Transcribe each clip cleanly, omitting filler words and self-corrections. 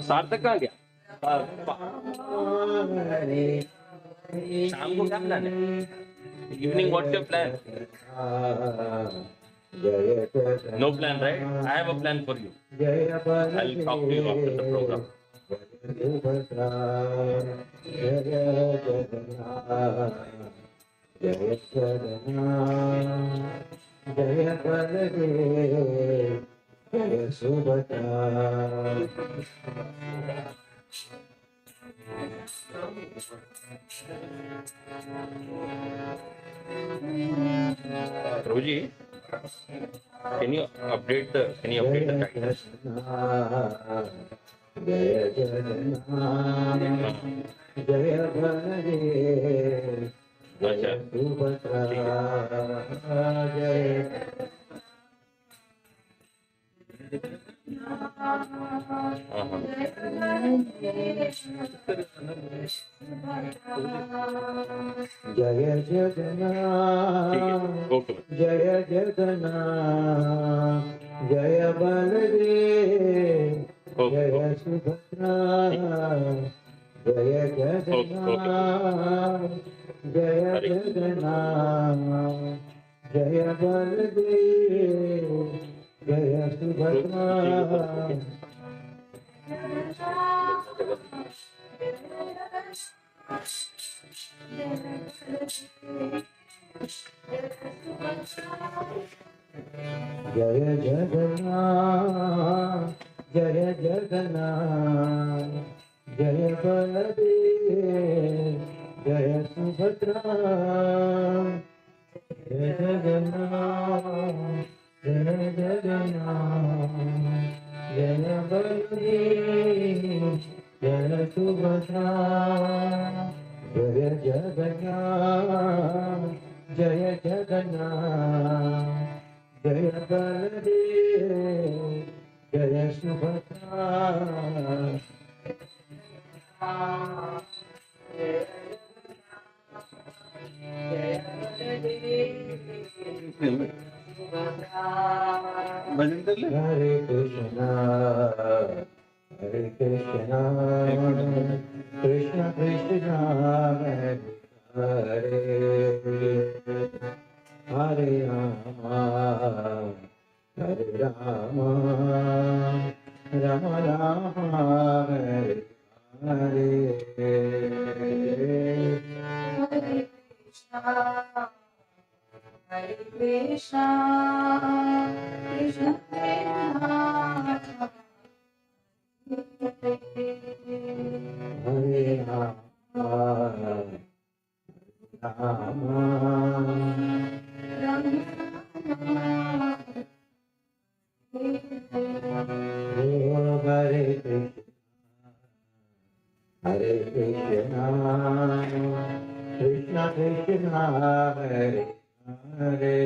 सार्थक कहाँ गया? शाम को क्या प्लान है? Evening what's your plan? No plan, right? I have a plan for you. I'll talk to you after the program. Prabhuji, can you update the guidance? अच्छा, जय जगन्नाथ जय जगन्नाथ जय बलदेव जय सुभद्रा जय जगन्नाथ जय जगन्नाथ जय बलदेव जय सुभद्रा जय जगन्नाथ जय जगन्नाथ जय बलदेव जय सुभद्रा जय जगन्नाथ जय जगन्नाथ जय बलदेव जय सुभद्रा जय जगन्नाथ जय जगन्नाथ जय बलदेव जय सुभद्रा हरे कृष्णा कृष्ण कृष्ण हरे हरे हरे राम हरे Ram Ram Ram Hare Hare Hare Krishna, Krishna Krishna, Hare Rama, Rama, Hare Krishna, Krishna Krishna, Hare Hare,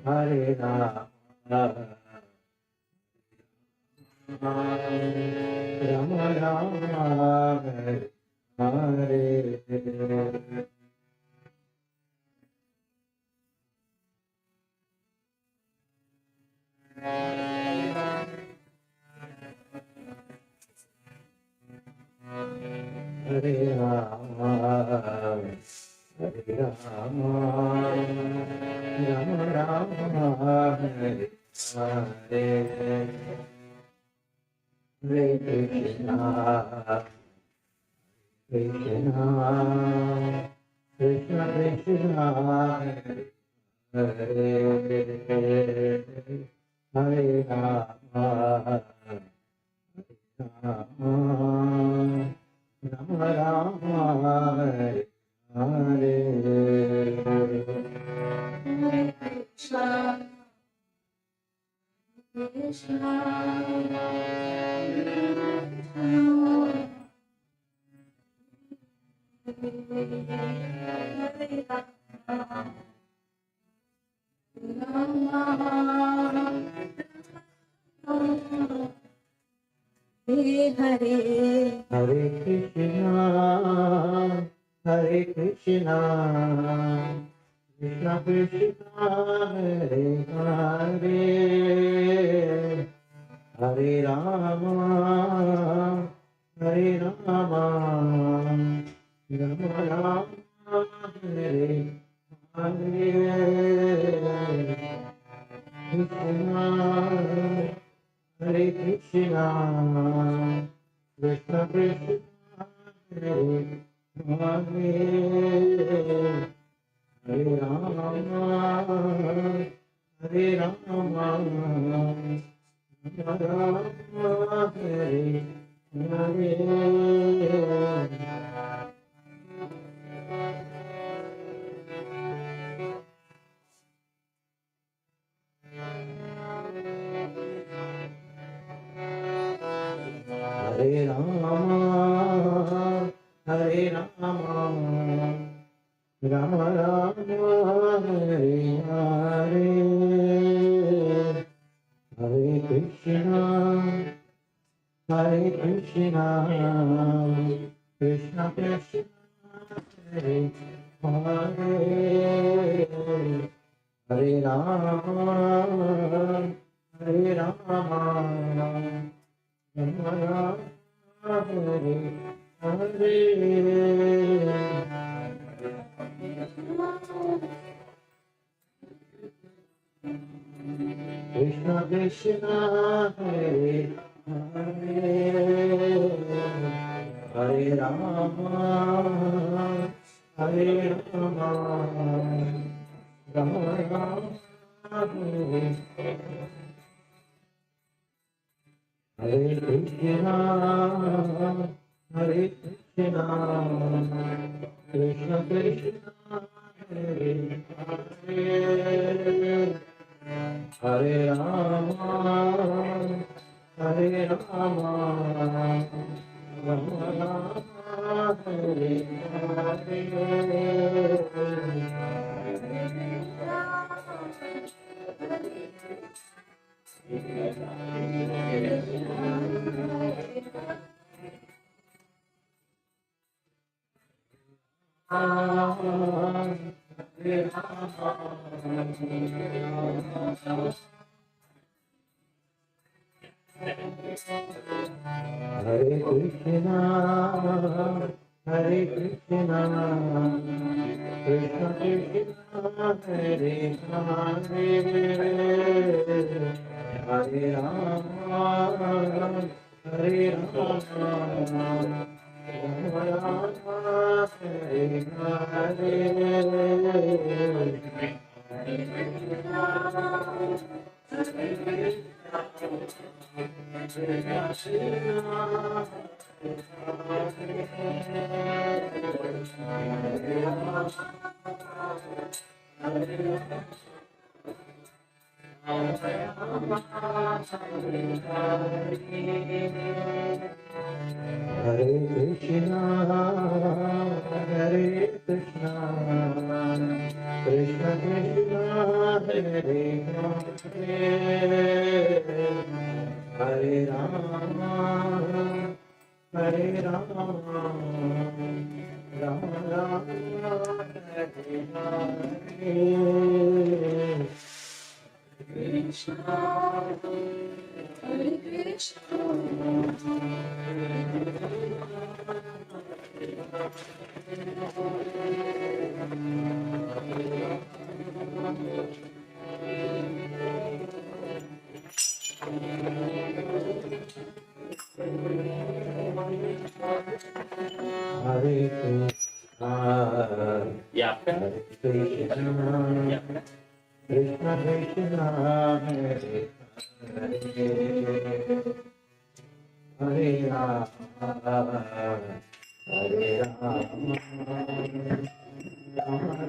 Hare Rama, Rama Rama, Hare Hare. Hare Rama, Hare Rama, Rama Rama, Hare Hare. Hare Krishna, Krishna, Krishna Krishna, Hare Hare, Hare Rama, Rama, Rama Rama, Hare Hare. Krishna, Krishna, Hare Hare Krishna, Hare Krishna, Krishna Krishna, Hare Hare, Hare Rama, Hare Rama, Rama Rama, Hare Hare, Krishna, Hare Krishna, Krishna Krishna, Hare Hare, Hare Rama, Hare Rama, Rama Rama, Hare Hare. Hare Rama, Hare Rama, Rama Rama, Hare Hare, Hare Krishna, Hare Krishna, Krishna Krishna, Hare Hare, Hare Rama, Hare Rama, Rama Rama, Hare Hare. Krishna Krishna, Hare Hare, Hare Rama, Hare Rama, Rama Rama, Hare Hare Krishna, Hare Krishna, Krishna Krishna, Hare Hare, Hare Rama, Hare Rama, Rama Rama, Hare Hare Krishna, Hare Krishna, Krishna Krishna, Hare Hare, Hare Rama, Hare Rama, Rama Rama, Hare Hare Krishna, Hare Krishna, Krishna Krishna, Hare Hare, Hare Rama, Hare Rama, Rama Rama, Hare Hare. Krishna, Hare Krishna, Hare Krishna, Yeah. Hare Krishna, Yeah. Krishna Krishna, Hare Hare, Hare Rama, Hare Rama, Rama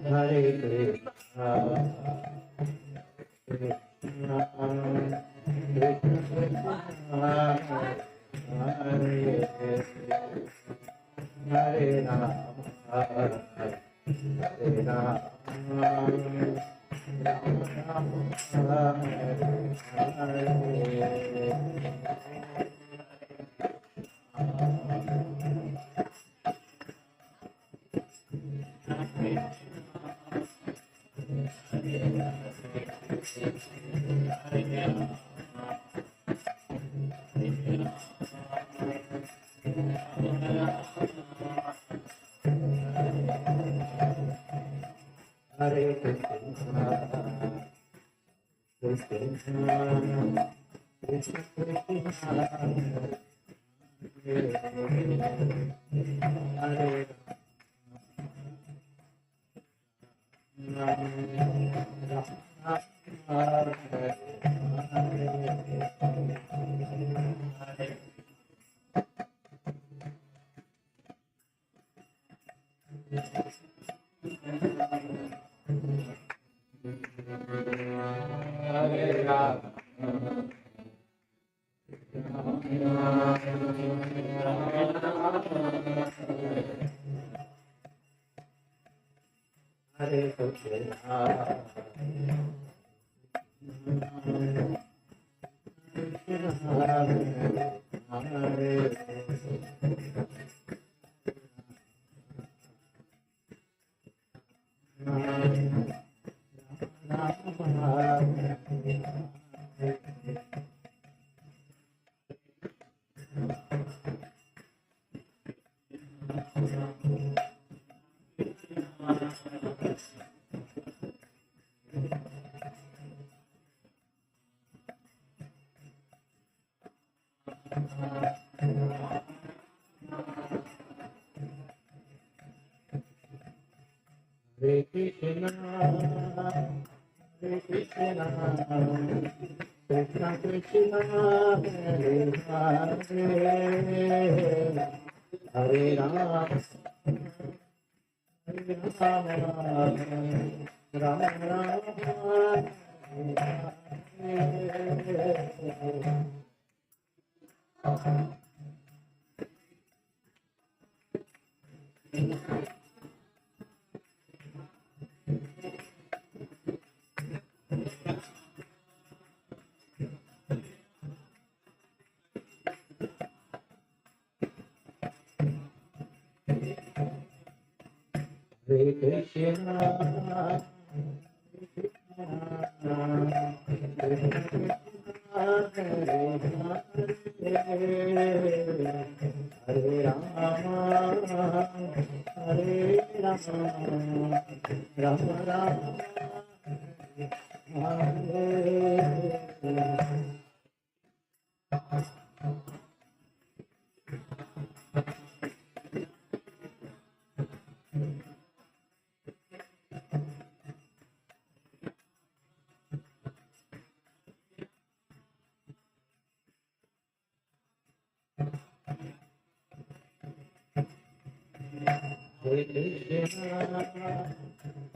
Hare Krishna, Krishna Krishna, Hare Hare Rama, Hare Rama, Hare Krishna, Krishna Krishna, Hare Krishna, Hare Krishna, Krishna Krishna, Hare Hare, Hare Rama, Hare Rama, Rama Rama, Hare Krishna, Hare Rama, Hare Rama, Rama Rama, Hare Hare Krishna,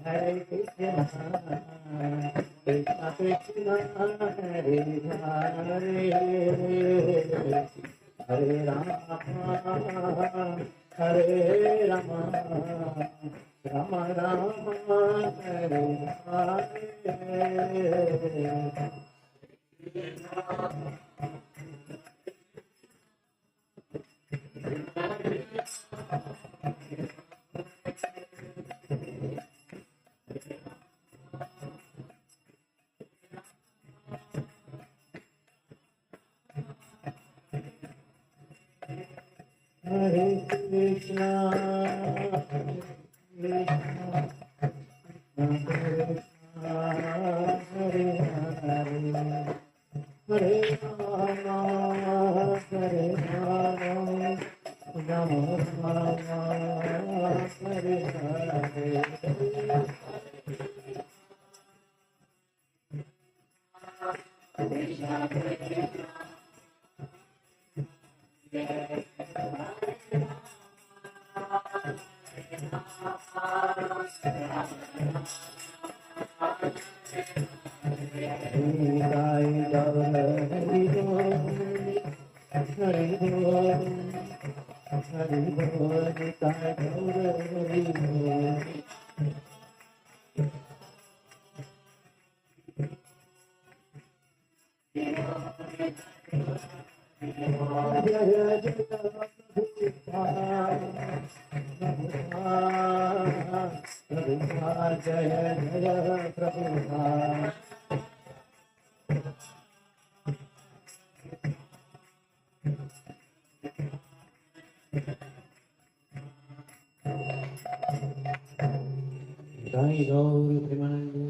Hare Krishna, Krishna Krishna, Hare Hare, Hare Rama, Hare Rama, Rama Rama, Hare Hare. Hare Krishna, Krishna Krishna, Hare Hare, Hare Rama, Hare Rama, Rama Rama, Hare Hare. Hare Hari Bol Nita Gaur Hari Bol. Jaya Jaya Prabhupada, Jaya Jaya Prabhupada. Jai Gaur Premanande.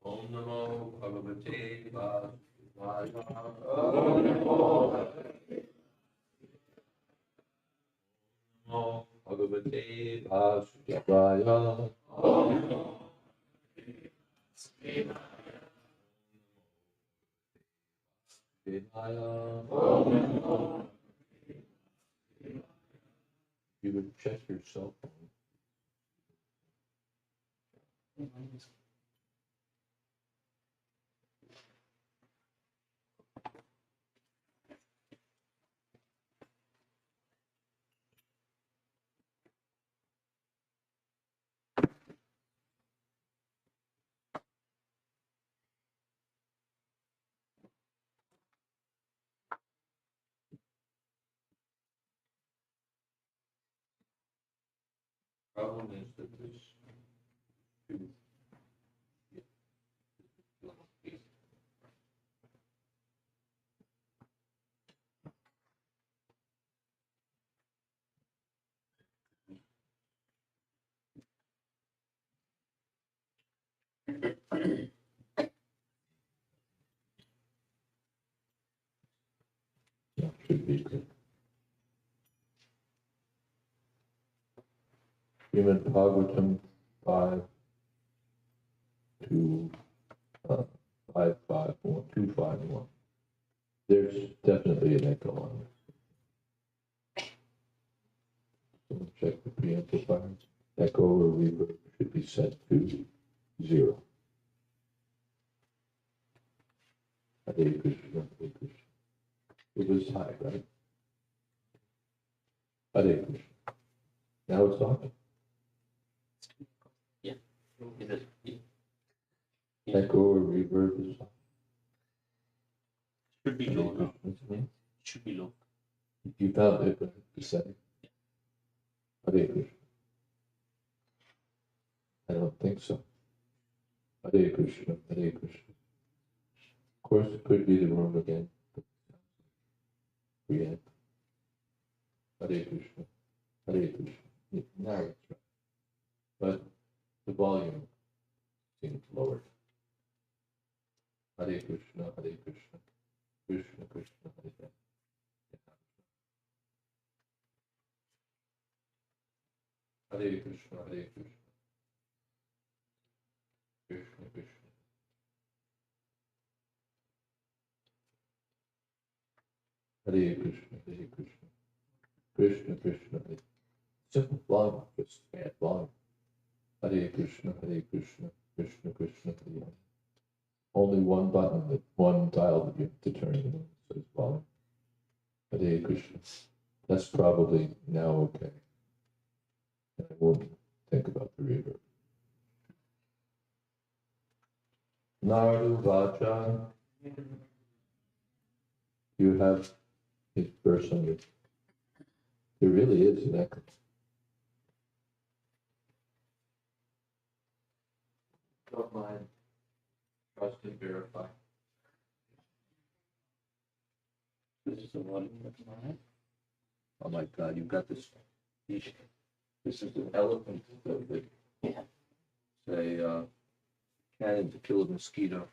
Om Namo Bhagavate Vasudevaya. Namo Bhagavate Vasudevaya. You would check yourself. Problem is that this two should be good. Srimad Bhagavatam 5 to 551, 251. There's definitely an echo on this. Someone check the preamplifiers. Echo or reverb should be set to 0. Hare Krishna, Hare Krishna. It was high, right? Hare Krishna. Now it's on. Yeah. Is it? Yeah. Echo or reverb is on. Should be low now. Krishna. Should be low. You found it, but the setting. Hare Krishna. I don't think so. Hare Krishna, Hare Krishna. Of course, it could be the room again. Yeah. Hare Krishna, Hare Krishna. Now it's right. But the volume seems lowered. Hare Krishna, Hare Krishna. Krishna, Krishna, Hare Hare. Hare Krishna, Hare Krishna. Krishna, Krishna. Hare Krishna, Hare Krishna. Krishna, Krishna, Hare. Simple volume, just add volume. Hare Krishna, Hare Krishna. Krishna, Krishna, Hare Hare. Only one button, one dial that you have to turn in, says volume. Hare Krishna. That's probably now okay. And I won't think about the reverb. Naru Vacha. You have his verse on you. There really is an echo. Don't mind. Trust and verify. This is the one. Oh my God, you've got this. This is an elephant that Yeah. say cannon to kill a mosquito.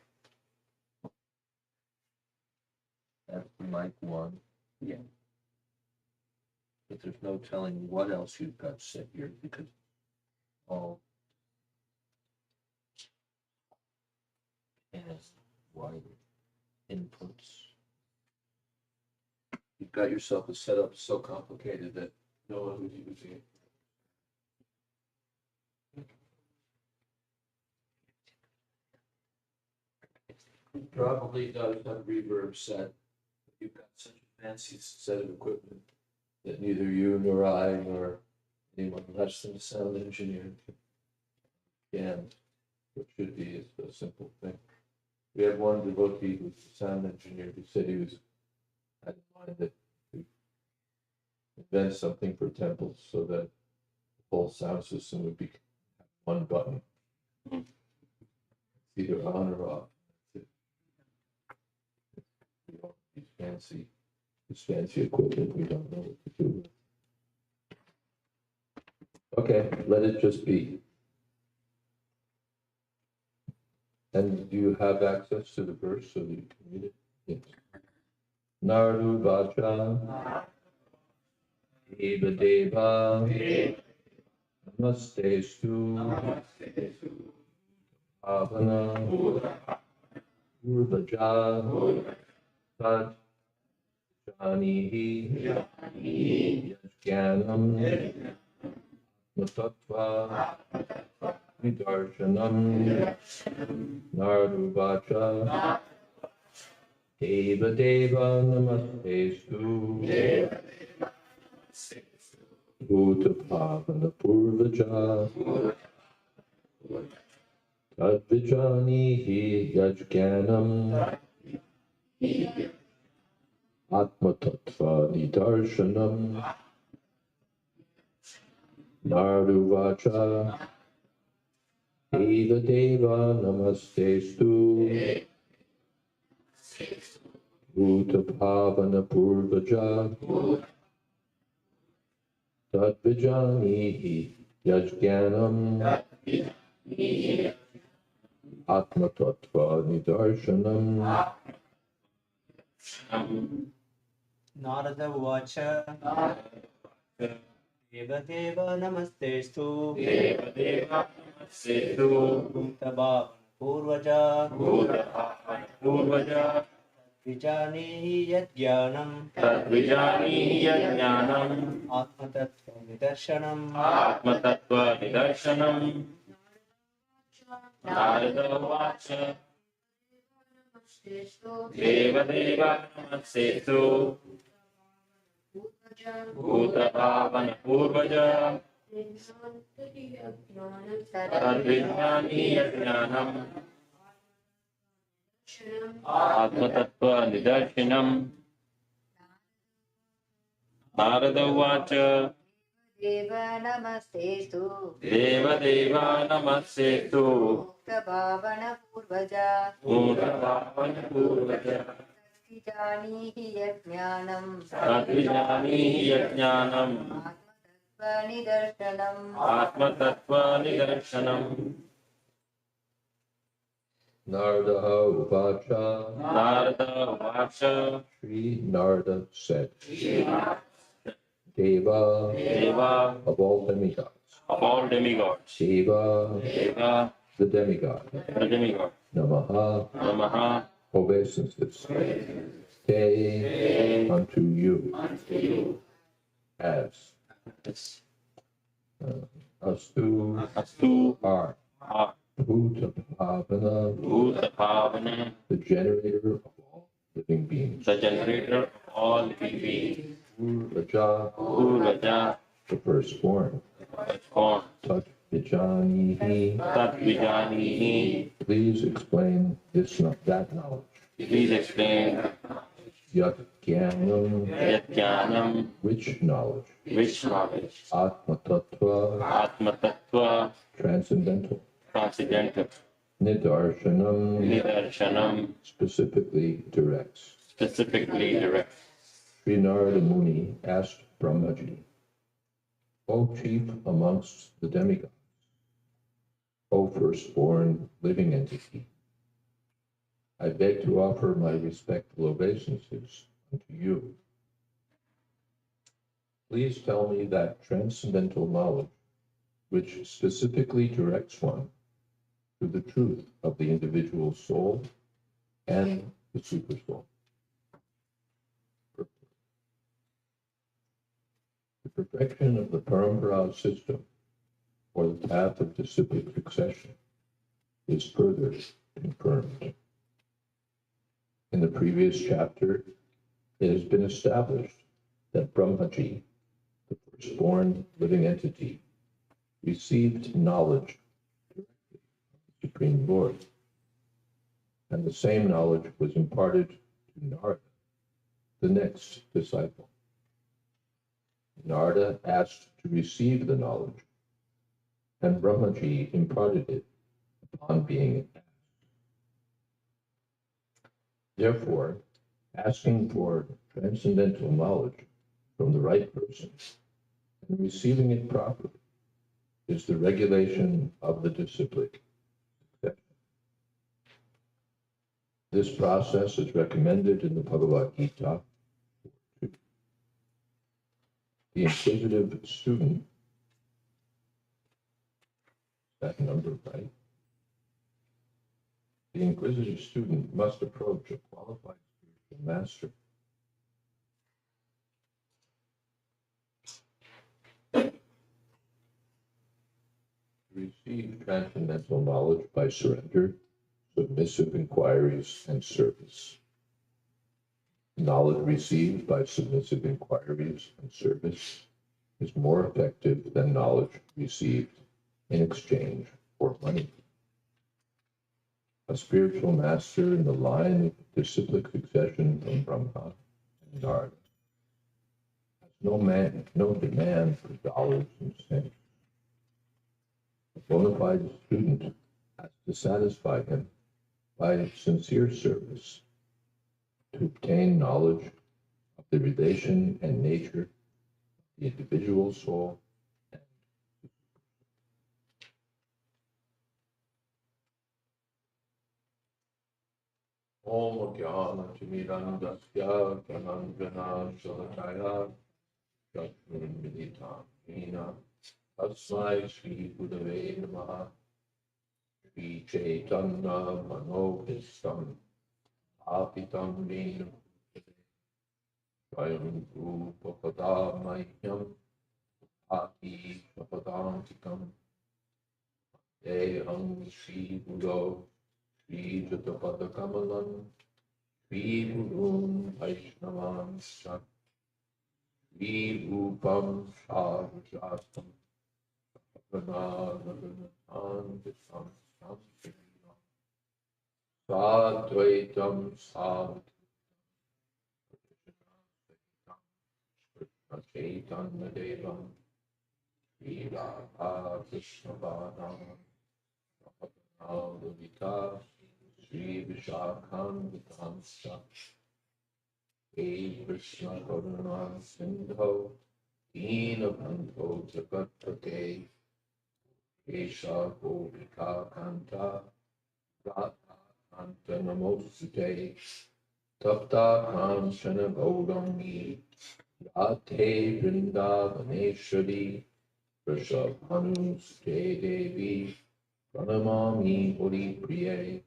That's mic one. Yeah. But there's no telling what else you've got set here because all has wide inputs. You've got yourself a setup so complicated that no one was using it. Probably does have reverb set. You've got such a fancy set of equipment that neither you nor I nor anyone less than a sound engineer can. What should be is a simple thing. We had one devotee who was a sound engineer who said he had in mind that to invent something for temples so that the whole sound system would be one button. It's either on or off. This fancy equipment, we don't know what to do with. Okay, let it just be. And do you have access to the verse so that you can read it? Yes. Nardu Vacha Eva Deva Namaste Stu Avana Urvaja Tat Janihi Yajnanam Matattva Nidarshanam Nardu Vacha Deva Deva Namaste Stu Bhutapavana Purvaja Tadvijanihi Yajnanam Atmatattva Nidarshanam Naruvacha Deva Deva Namastestu Bhuta Bhavana Purvaja Tadvijanihi Yajnanam Atma Tattva Nidarshanam. Narada Uvacha Devadev Namastestu Devadeva Namastetu Bhutabhavana Purvaja Bhutapavana Purvaja Vijanihi Yadgyanam Tadvijanihi Yajnanam Atmatattva Nidarshanam Atma Tattva Nidarshanam. Narada Vacha Devadeva Namastetu Bhutapavana Purvaja Tadvijani Yajnanam Atma Tattva Nidarshanam. Narada Vacha Deva Namastestu Devadeva Namastetu Bhavana Purvaja Bhutapavana Purvaja Vijanihi Yajnanam Tadvijanihi Yajnanam Atmatattva Nidarshanam Atma Tattva Nidarshanam. Narada Uvacha. Narada Vacha Sri Narada said, Deva Deva of all demigods, of all demigods, Deva Deva the demigod, the demigod, Namaha Namaha obeisances, Te unto you, as Astu Astu are Bhuta Bhavana, Bhutapavana, the generator of all living beings, the generator of all living beings, Raja, Purvaja, the firstborn, Corn, Tat Vijanihi. Tatvijanihi. Please explain that knowledge. Please explain Yat Jnanam, Yajnanam, which knowledge? which knowledge? Atma Tattva, Atma Tattva, transcendental. transcendental. Nidarshanam, Nidarshanam, specifically directs. specifically direct. Sri Narada Muni asked Brahmaji, O chief amongst the demigods, O firstborn living entity, I beg to offer my respectful obeisances unto you. Please tell me that transcendental knowledge which specifically directs one to the truth of the individual soul and the supersoul. The perfection of the Parampara system, or the path of disciplic succession, is further confirmed. In the previous chapter, it has been established that Brahmaji, the firstborn living entity, received knowledge directly from the Supreme Lord, and the same knowledge was imparted to Narada, the next disciple. Narada asked to receive the knowledge, and Brahmaji imparted it upon being asked. Therefore, asking for transcendental knowledge from the right person and receiving it properly is the regulation of the disciplic succession. This process is recommended in the Bhagavad Gita. The inquisitive student, that number right? The inquisitive student must approach a qualified spiritual master. Receive transcendental knowledge by surrender, submissive inquiries, and service. Knowledge received by submissive inquiries and service is more effective than knowledge received in exchange for money. A spiritual master in the line of disciplic succession from Brahma and Narada has no demand for dollars and cents. bona fide student has to satisfy him by sincere service to obtain knowledge of the relation and nature of the individual soul. Om Jnana Timirandasya Jnanjana Shalakaya Jnanmilitam Hina Tasmai Shri Gurave Namaha Shri Chaitanya Manobhistam Apitam Vena Swayam Rupa Padamahyam Ati Shapadantikam Deham Shri Guru Shri Jatapada Kamalam Shri Guru Vaishnavam Shat Shri Rupam Shadjastam Pranadhanam Visham Samsritam Sadvaitam Sadhutam Chaitanya Devam Shri Radha Krishna Vadam Advaita Shri Vishakam Vitamsa Hey Krishna Karuna Sindho Deenabandho Jagatpate Kesha Gopika Kanta Radha Kanta Namosute Tapta Kanchana Gaurangi Yate Vrindavaneshwari Vrishabhanuste Devi Pranamami Hori Priye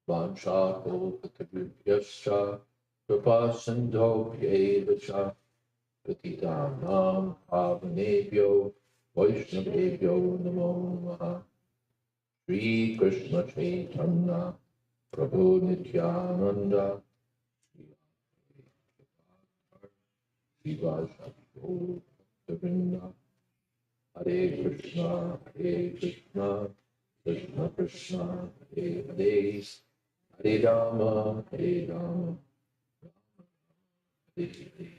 Vancha Kalpatagribhyascha Kripa Sindho Pyevacha Patitanam Pavanebhyo Vaishnavebhyo Namo Namaha Sri Krishna Chaitanya Prabhu Nityananda Sri Vajrasattva Vrinda Hare Krishna Krishna Krishna Hare Hare Hare Rama Hare Rama Hare Hare.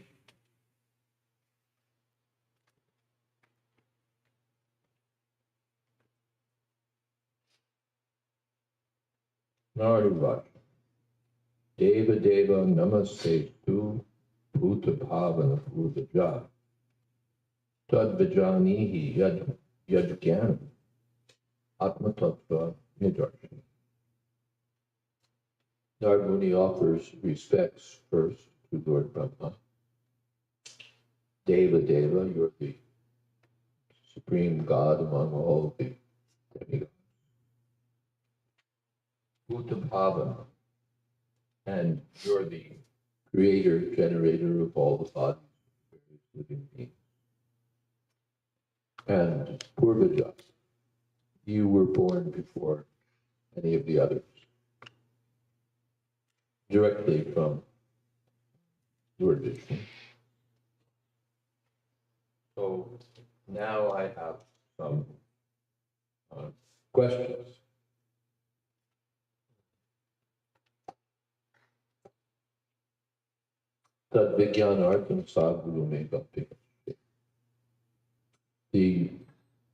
Narva Deva Deva Namaste Tu Bhuta Bhavana Purvaja Tad Vijanihi Yad Gyanam Atma Tattva Nidarshan. Narvani offers respects first to Lord Brahma. Deva Deva, you're the supreme God among all the demigods. Bhuta Bhavana, and you're the creator, generator of all the bodies of various living beings. And Purvaja, you were born before any of the others, directly from Lord Vishnu. So now I have some questions. Tad Vijnanartham Sadguru me bhakti.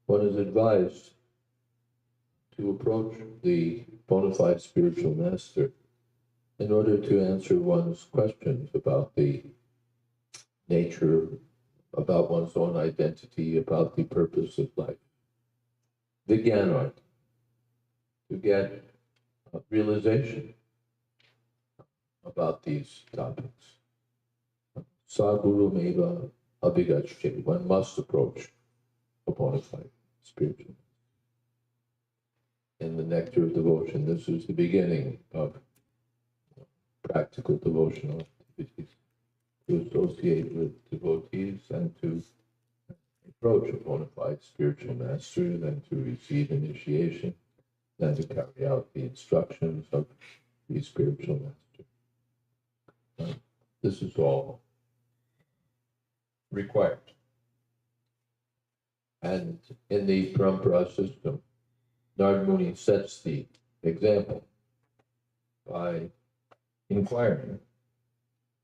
One is advised to approach the bona fide spiritual master in order to answer one's questions about the nature, about one's own identity, about the purpose of life. Vijnanartham, to get realization about these topics. Sadguru meva abhigachate, one must approach a bona fide spiritual. In the nectar of devotion, this is the beginning of practical devotional activities, to associate with devotees and to approach a bona fide spiritual master, then to receive initiation, then to carry out the instructions of the spiritual master. This is all required. And in the Parampara system, Narada Muni sets the example by inquiring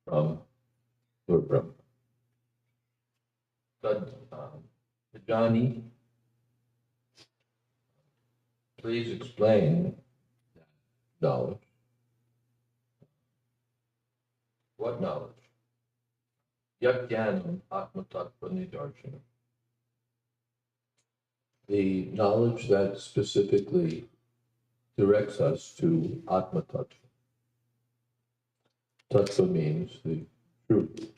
from Lord Brahma. Tad Vijani Please explain that knowledge. What knowledge? Yat Jnanam Atma Tattva Nidarshanam. The knowledge that specifically directs us to Atma Tattva. Tattva means the truth,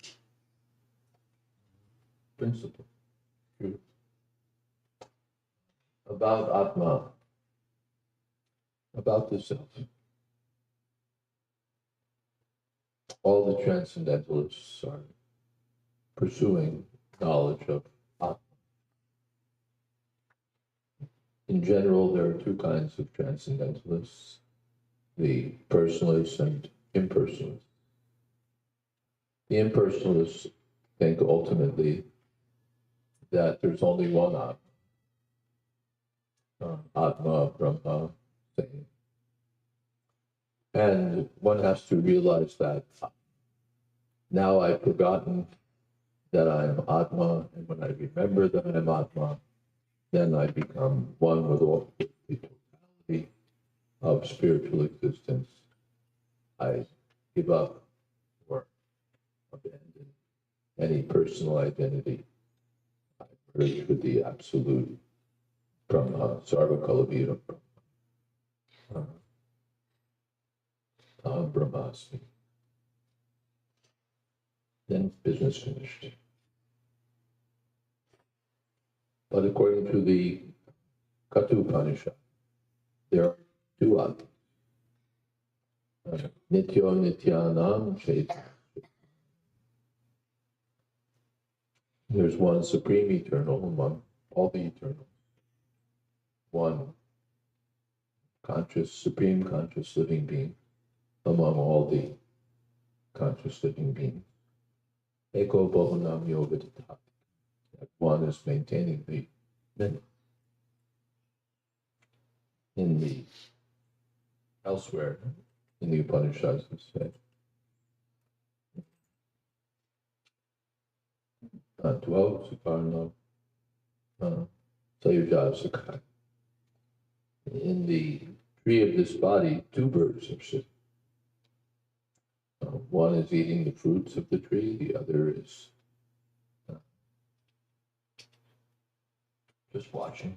principle, truth. About Atma, about the self. All the transcendentalists are pursuing knowledge of Atma. In general, there are two kinds of transcendentalists, the personalists and impersonalists. The impersonalists think ultimately that there's only one Atma, Atma, Brahma, thing. And one has to realize that now I've forgotten that I am Atma, and when I remember that I am Atma, then I become one with all the totality of spiritual existence. I give up or abandon any personal identity. I merge with the absolute Brahma, Sarvakalavira Brahma. Tam Brahmasmi. Then business finished. But according to the Katha Upanishad, there are two Atmas. Nityo Nityanam Chaitanya. There's one supreme eternal among all the eternal. One conscious, supreme conscious living being among all the conscious living beings. Eko Bhavanam Yoga Tata. That one is maintaining the many. In the elsewhere in the Upanishads it said 12 Sukarno Sayuja Sakai. In the tree of this body, two birds are sitting. One is eating the fruits of the tree, the other is just watching.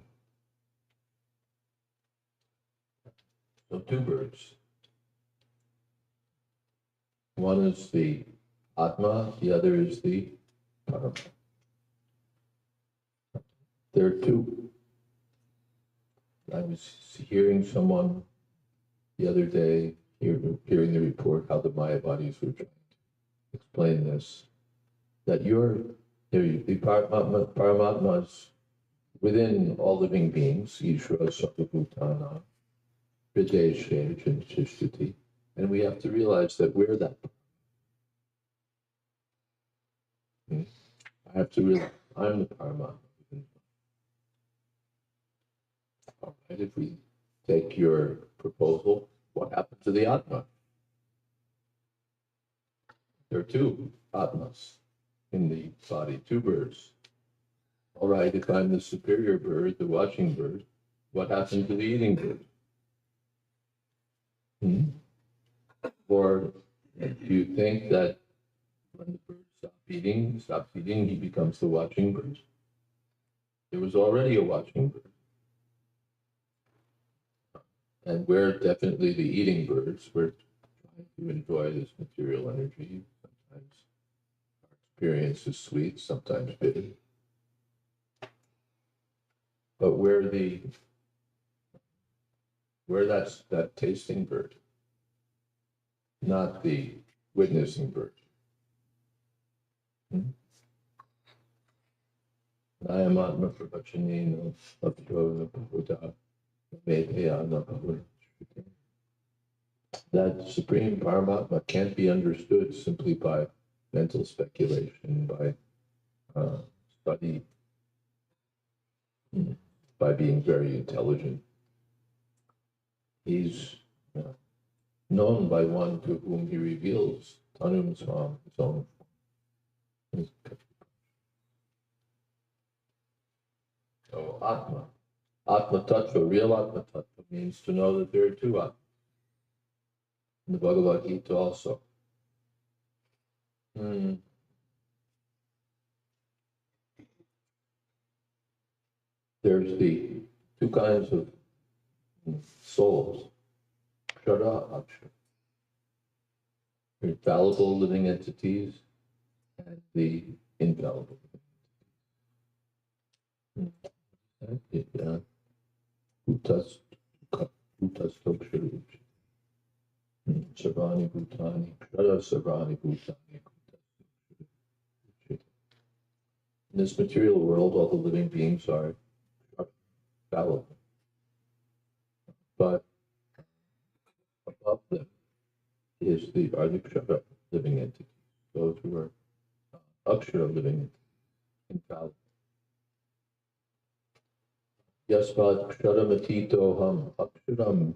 So two birds. One is the Atma, the other is the Parama. There are two. I was hearing someone the other day, hearing the report how the Mayavadis were trying to explain this, that the Paramatmas within all living beings, Ishvara Sarvabhutana, Hrideshe Chintishtiti, and we have to realize that we're that. I have to realize I'm the Paramatma. All right, if we take your proposal, what happened to the Atma? There are two Atmas in the body, two birds. All right, if I'm the superior bird, the watching bird, what happened to the eating bird? Or do you think that when the bird stops eating, he becomes the watching bird? There was already a watching bird. And we're definitely the eating birds. We're trying to enjoy this material energy. Sometimes our experience is sweet, sometimes bitter. But we're that tasting bird, not the witnessing bird. I am Atma Prabhachanina Abhyona Bhuta. That supreme Paramatma can't be understood simply by mental speculation, by study, by being very intelligent. He's known by one to whom he reveals Tanum Swam, his own form. So Atma Atma Tattva, real Atma Tattva, means to know that there are two Atmas. In the Bhagavad Gita also. There's the two kinds of souls, Kshara, Akshara. Infallible living entities and the infallible. Bhutas Tokshara. Sarvani Bhutani, Kshara Sarvani Bhutani. In this material world, all the living beings are fallible. But above them are the Kshara living entities, those who are Akshara living entities, infallible. Yasmad Ksharam Ham Aksharam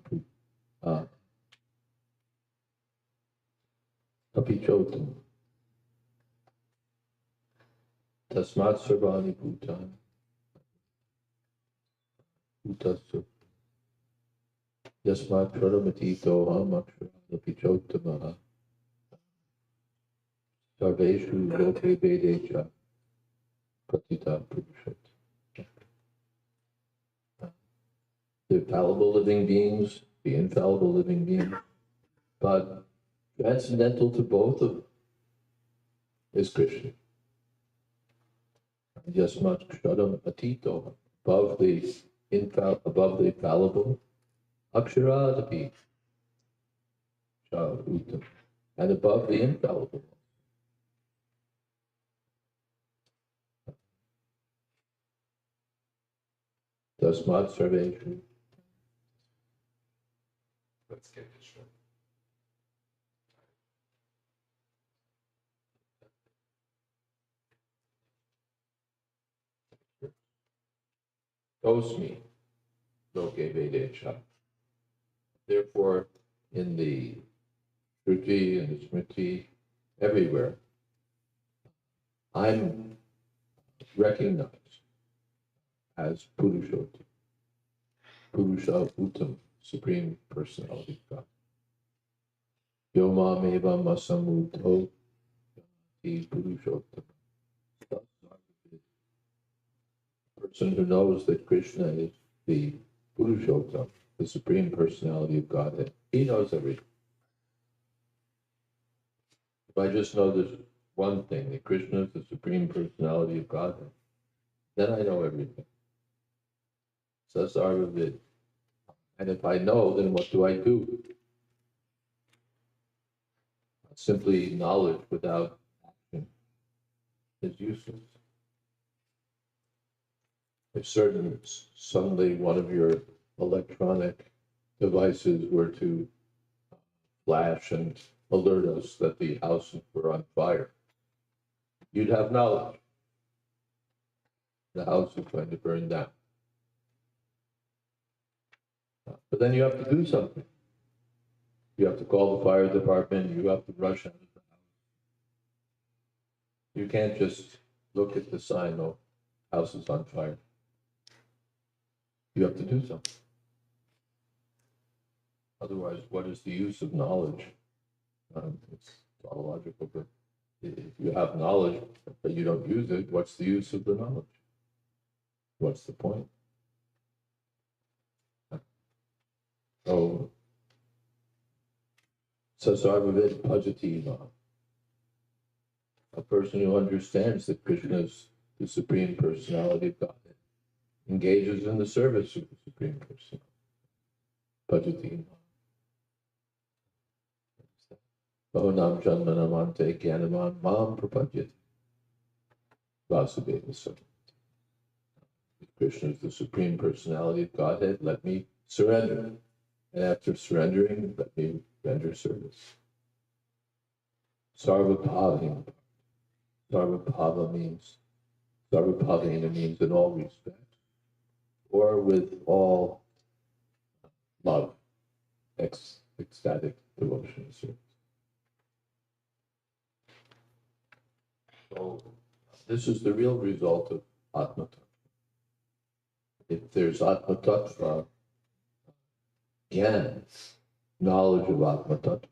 Apichotam Tasmat Sarvani Bhutani Bhutasu Yasmat Ksharam Ham Aksharam Apichotam Sarveshu Loke Vedecha Pratita Purushat. The infallible living beings, the infallible living beings, but transcendental to both of them is Krishna. Yasmat Ksharam Atito, above the infallible, Akshara Utam, and above the infallible. Tasmat Sarveshu. Let's get this right. Osmi Loke Vedecha. Therefore, in the Shruti and the Smriti, everywhere, I'm recognized as Purushottam, Purusha Uttam, Supreme Personality of God. Yoma Meva Masamuto Purushottam. The person who knows that Krishna is the Purushottam, the Supreme Personality of Godhead, he knows everything. If I just know this one thing, that Krishna is the Supreme Personality of Godhead, then I know everything. Sasarvavid. And if I know, then what do I do? Simply knowledge without action is useless. If suddenly one of your electronic devices were to flash and alert us that the house were on fire, you'd have knowledge. The house is going to burn down. But then you have to do something. You have to call the fire department. You have to rush out of the house. You can't just look at the sign, oh, house is on fire. You have to do something. Otherwise, what is the use of knowledge? It's tautological, but if you have knowledge, but you don't use it, what's the use of the knowledge? What's the point? So, Sasarvavid Pajativa, a person who understands that Krishna is the Supreme Personality of Godhead, engages in the service of the Supreme Personality. Pajativa. Bhavanam Janmanamante Gyanaman Mam Prapajyati. Vasudeva Sarvati. Krishna is the Supreme Personality of Godhead, let me surrender. And after surrendering, let me render service. Sarvabhavina. Sarvabhavina means in all respects, or with all love, ecstatic devotion and service. So this is the real result of Atma Tattva. If if there's Atma Tattva, Gyan, knowledge of Atma Tattva,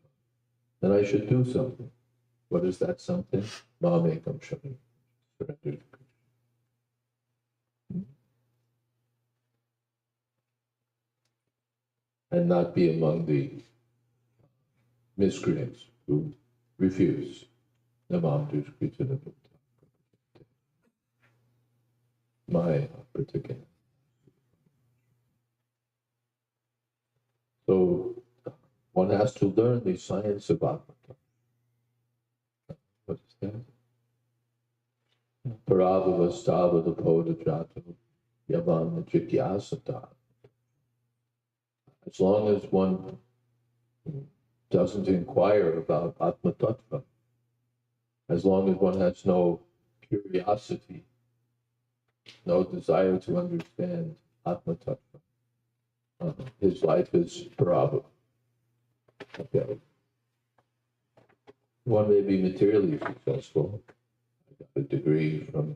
then I should do something. What is that something? Mamekam Shani. Surrender to Krishna. And not be among the miscreants who refuse. Namam Dushkritana my particular. So one has to learn the science of Atma. What is that? Paravavastava jata yavan jigyasata. As long as one doesn't inquire about Atma Tattva, as long as one has no curiosity, no desire to understand Atma Tattva, his life is parabha. Okay. One may be materially successful. I got a degree from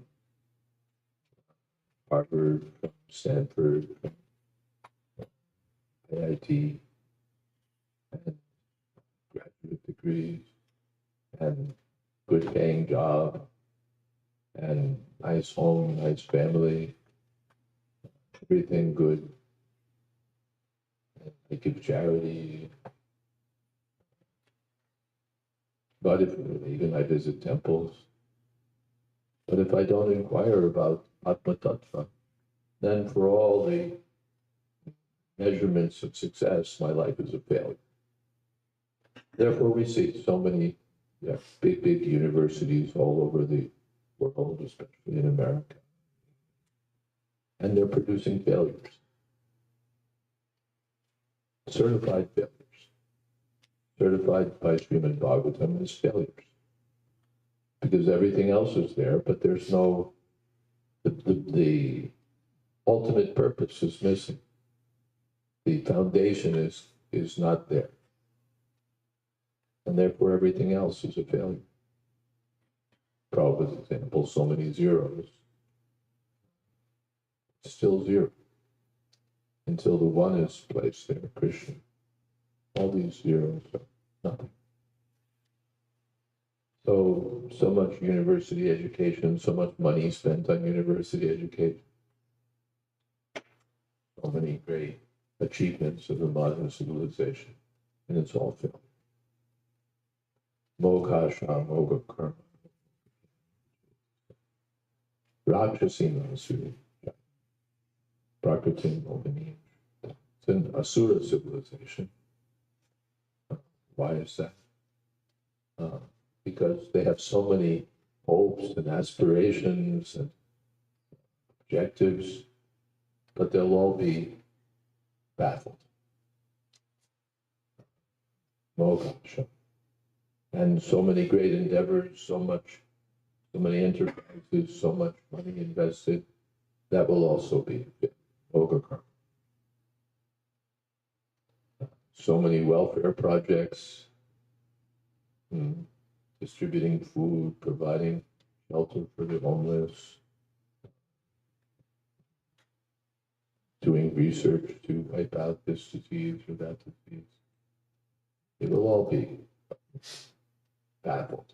Harvard, from Stanford, from IIT, and graduate degrees, and good paying job, and nice home, nice family, everything good. And I give charity. But even I visit temples. But if I don't inquire about Atma Tattva, then for all the measurements of success, my life is a failure. Therefore, we see so many big universities all over the world, especially in America. And they're producing failures. Certified failures. Certified by Srimad Bhagavatam as failures. Because everything else is there, but there's no, the ultimate purpose is missing. The foundation is not there. And therefore everything else is a failure. Prabhupada's example, so many zeros. Still zero. Until the one is placed there, Krishna. All these zeros are nothing. So much university education, so much money spent on university education. So many great achievements of the modern civilization, and it's all failure. Mokasha, moga karma. Rakshasina asura. Prakriti mogani. It's an asura civilization. Why is that? Because they have so many hopes and aspirations and objectives, but they'll all be baffled. Moksha. And so many great endeavors, so many enterprises, so much money invested, that will also be Moga karma. So many welfare projects, distributing food, providing shelter for the homeless, doing research to wipe out this disease or that disease. It will all be baffled.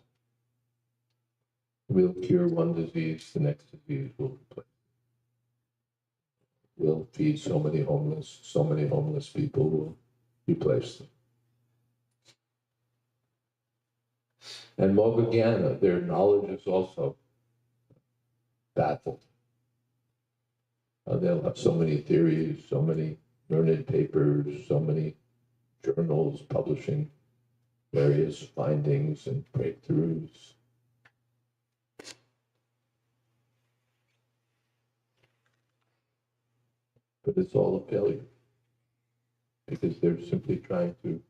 We'll cure one disease, the next disease will replace. We'll feed so many homeless people will replace them. And Moga Jnana, their knowledge is also baffled. They'll have so many theories, so many learned papers, so many journals publishing various findings and breakthroughs. But it's all a failure because they're simply trying to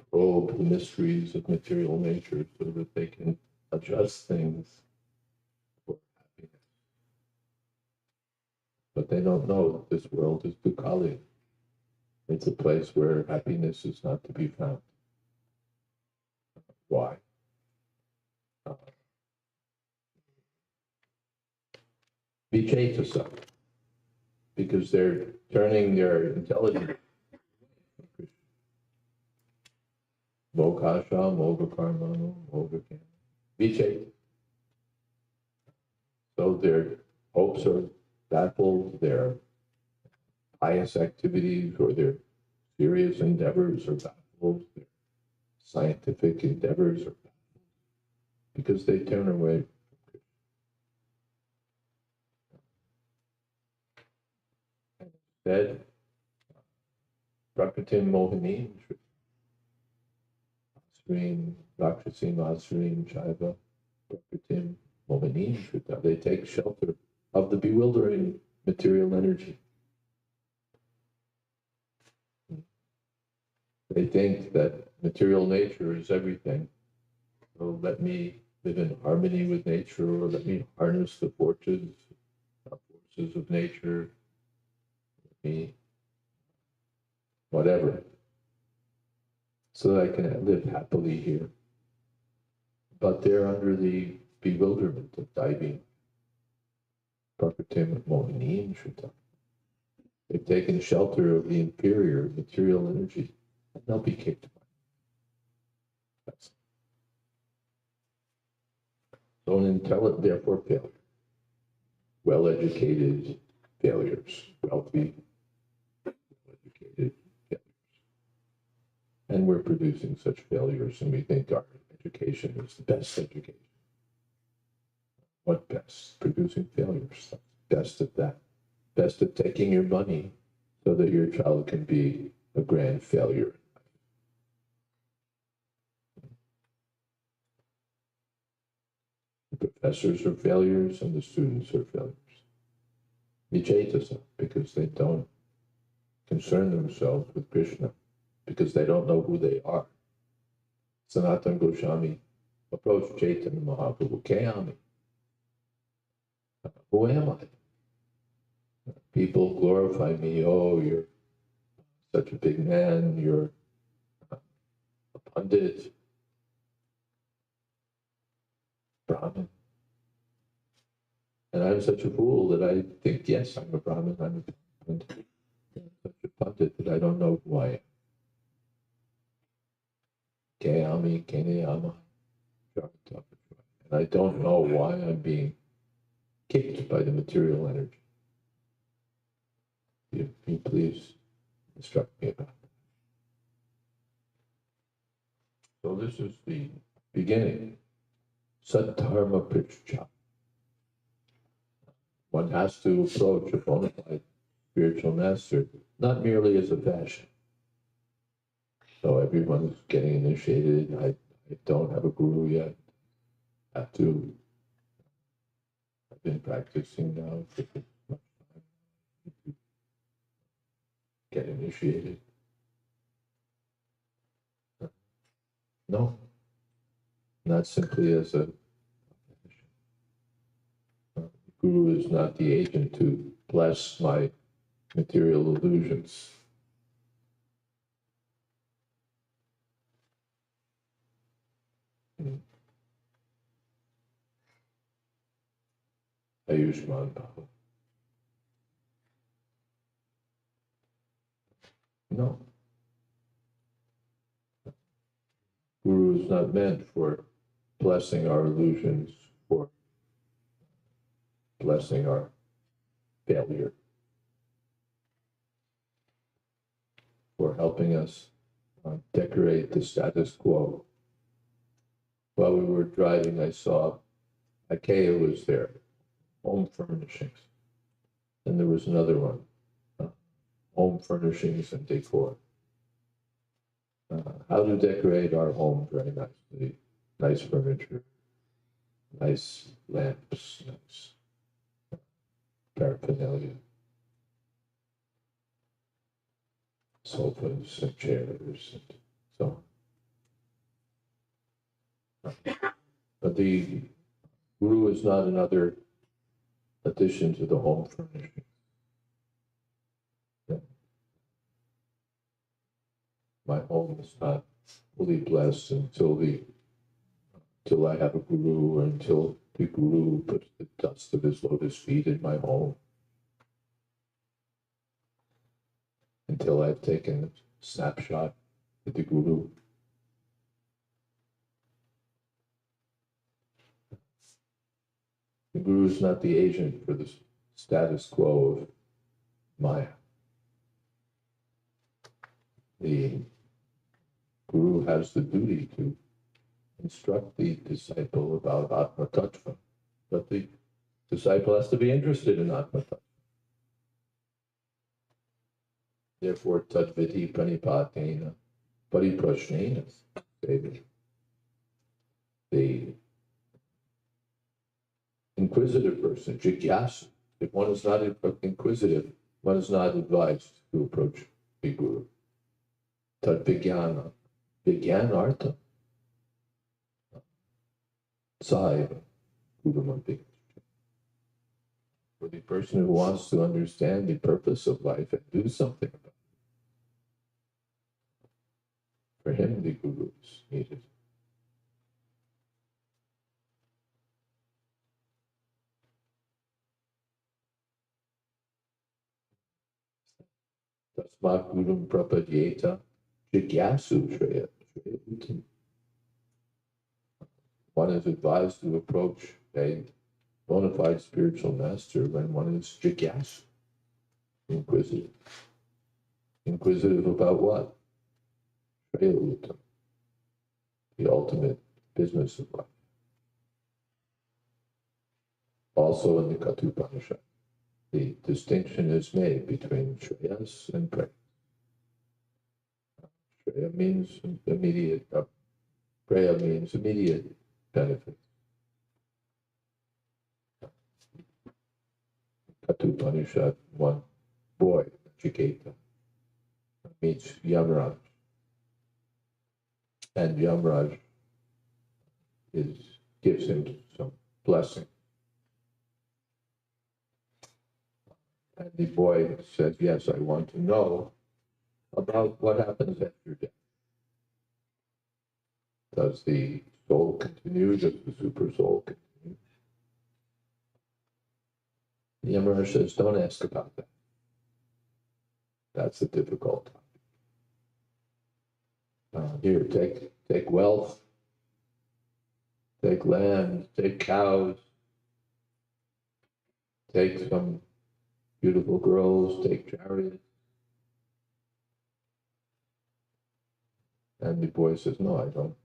probe the mysteries of material nature so that they can adjust things for happiness. But they don't know that this world is Dukkali. It's a place where happiness is not to be found. Why? Vichetasa. because they're turning their intelligence. Mokasha, moga karmano, moga vicheta. So their hopes are baffled, their pious activities or their serious endeavors are baffled, their scientific endeavors are baffled, because they turn away. Instead, Prakatim Mohinim, Asrim, Rakshasim Asrim Shaiva, Prakatim Mohinim Shrita. They take shelter of the bewildering material energy. They think that material nature is everything. So let me live in harmony with nature, or let me harness the forces of nature, let me whatever, so that I can live happily here. But they're under the bewilderment of diving. Prakatim Mohinim Shrita. They've taken shelter of the inferior material energy, and they'll be kicked away. So an intelligent, therefore failure. Well-educated failures, wealthy, educated failures. And we're producing such failures, and we think our education is the best education. What best? Producing failures. Best at that. Best at taking your money so that your child can be a grand failure. The professors are failures and the students are failures. Vijayata, because they don't concern themselves with Krishna, because they don't know who they are. Sanatana Goswami approached Chaitanya Mahaprabhu, Kayami. Who am I? People glorify me. Oh, you're such a big man. You're a pandit, Brahmin. And I'm such a fool that I think, yes, I'm a Brahmin, I'm a pandit. I'm such a pandit that I don't know who I am. Kayami, Keneyama, and I don't know why I'm being kicked by the material energy. If you please instruct me about that. So this is the beginning. Saddharma Pricha. One has to approach a bona fide spiritual master, not merely as a fashion. So everyone's getting initiated. I don't have a guru yet. I've been practicing now for much time. Get initiated. No, not simply as a guru is not the agent to bless my material illusions. Ayushman Bhava. No. Guru is not meant for blessing our illusions, for blessing our failure, for helping us decorate the status quo. While we were driving, I saw IKEA was there, home furnishings. And there was another one, home furnishings and decor. How to decorate our home very nicely. Nice furniture, nice lamps, nice paraphernalia, sofas and chairs and so on. But the guru is not another addition to the home furnishing. My home is not fully blessed until I have a guru, or until the guru puts the dust of his lotus feet in my home. until I've taken a snapshot with the Guru. The Guru is not the agent for the status quo of Maya. The Guru has the duty to instruct the disciple about Atma Tattva, but the disciple has to be interested in Atma Tattva. Therefore, Tadviti Pranipatena Pariprashnena, the inquisitive person, Jigyasu. If one is not inquisitive, one is not advised to approach the Guru. Tad Vijnana, Vijnanartha, Saiva, Guru. For the person who wants to understand the purpose of life and do something about it, for him the Guru is needed. Tasmat Gurum Prapadyeta Jigyasu Shreya. One is advised to approach a bona fide spiritual master when one is Jigyasu, inquisitive. Inquisitive about what? Shreya, the ultimate business of life. Also in the Kathopanishad, the distinction is made between Shreyas and Prayas. Shreya means immediate, Praya means immediate benefit. Kathopanishad, one boy, Jayadvaita, meets Yamaraj. And Yamaraj gives him some blessing. And the boy says, yes, I want to know about what happens after death. Does the soul continue? Does the super soul continue? Yamaraj says, don't ask about that. That's a difficult topic. Here, take wealth, take land, take cows, take some beautiful girls, take chariots. And the boy says, no, I don't.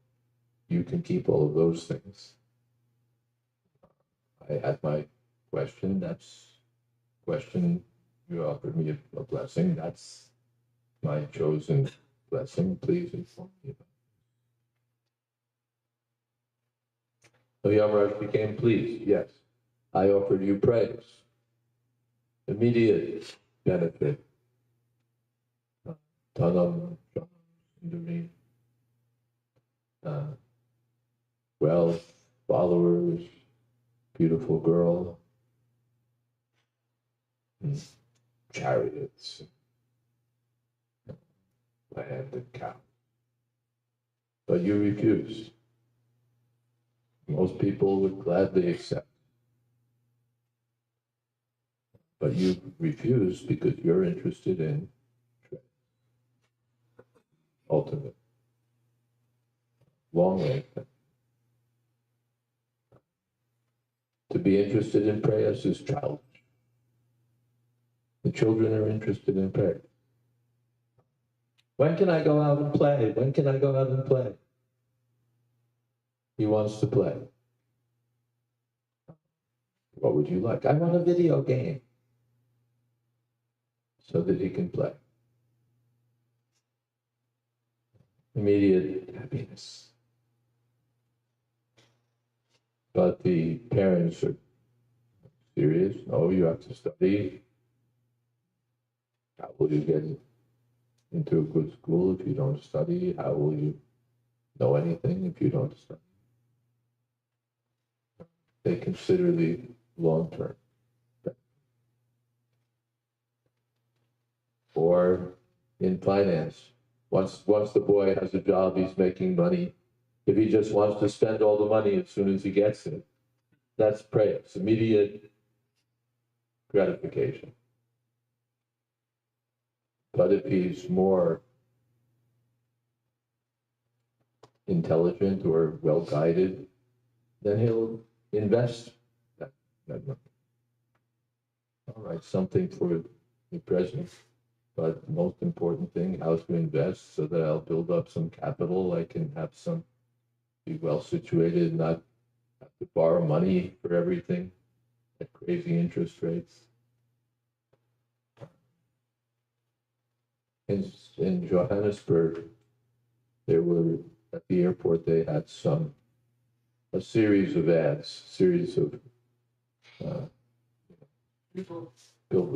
You can keep all of those things. I had my question, you offered me a blessing, that's my chosen blessing, please inform me about it. So Yamaraj became pleased, yes, I offered you praise, immediate benefit, Tanam, Sundari, wealth, followers, beautiful girl, chariots, land and cow. But you refused. Most people would gladly accept. But you refuse because you're interested in ultimate, long length. To be interested in prayers is childish. The children are interested in prayer. When can I go out and play? When can I go out and play? He wants to play. What would you like? I want a video game. So that he can play. Immediate happiness. But the parents are serious. No, you have to study. How will you get into a good school if you don't study? How will you know anything if you don't study? They consider the long term. Or in finance, once the boy has a job, he's making money. If he just wants to spend all the money as soon as he gets it, that's prayer. It's immediate gratification. But if he's more intelligent or well-guided, then he'll invest that money. All right, something for the present, but the most important thing, how to invest so that I'll build up some capital, I can have some, be well situated, not have to borrow money for everything at crazy interest rates. In Johannesburg, there were, at the airport, they had a series of ads, series of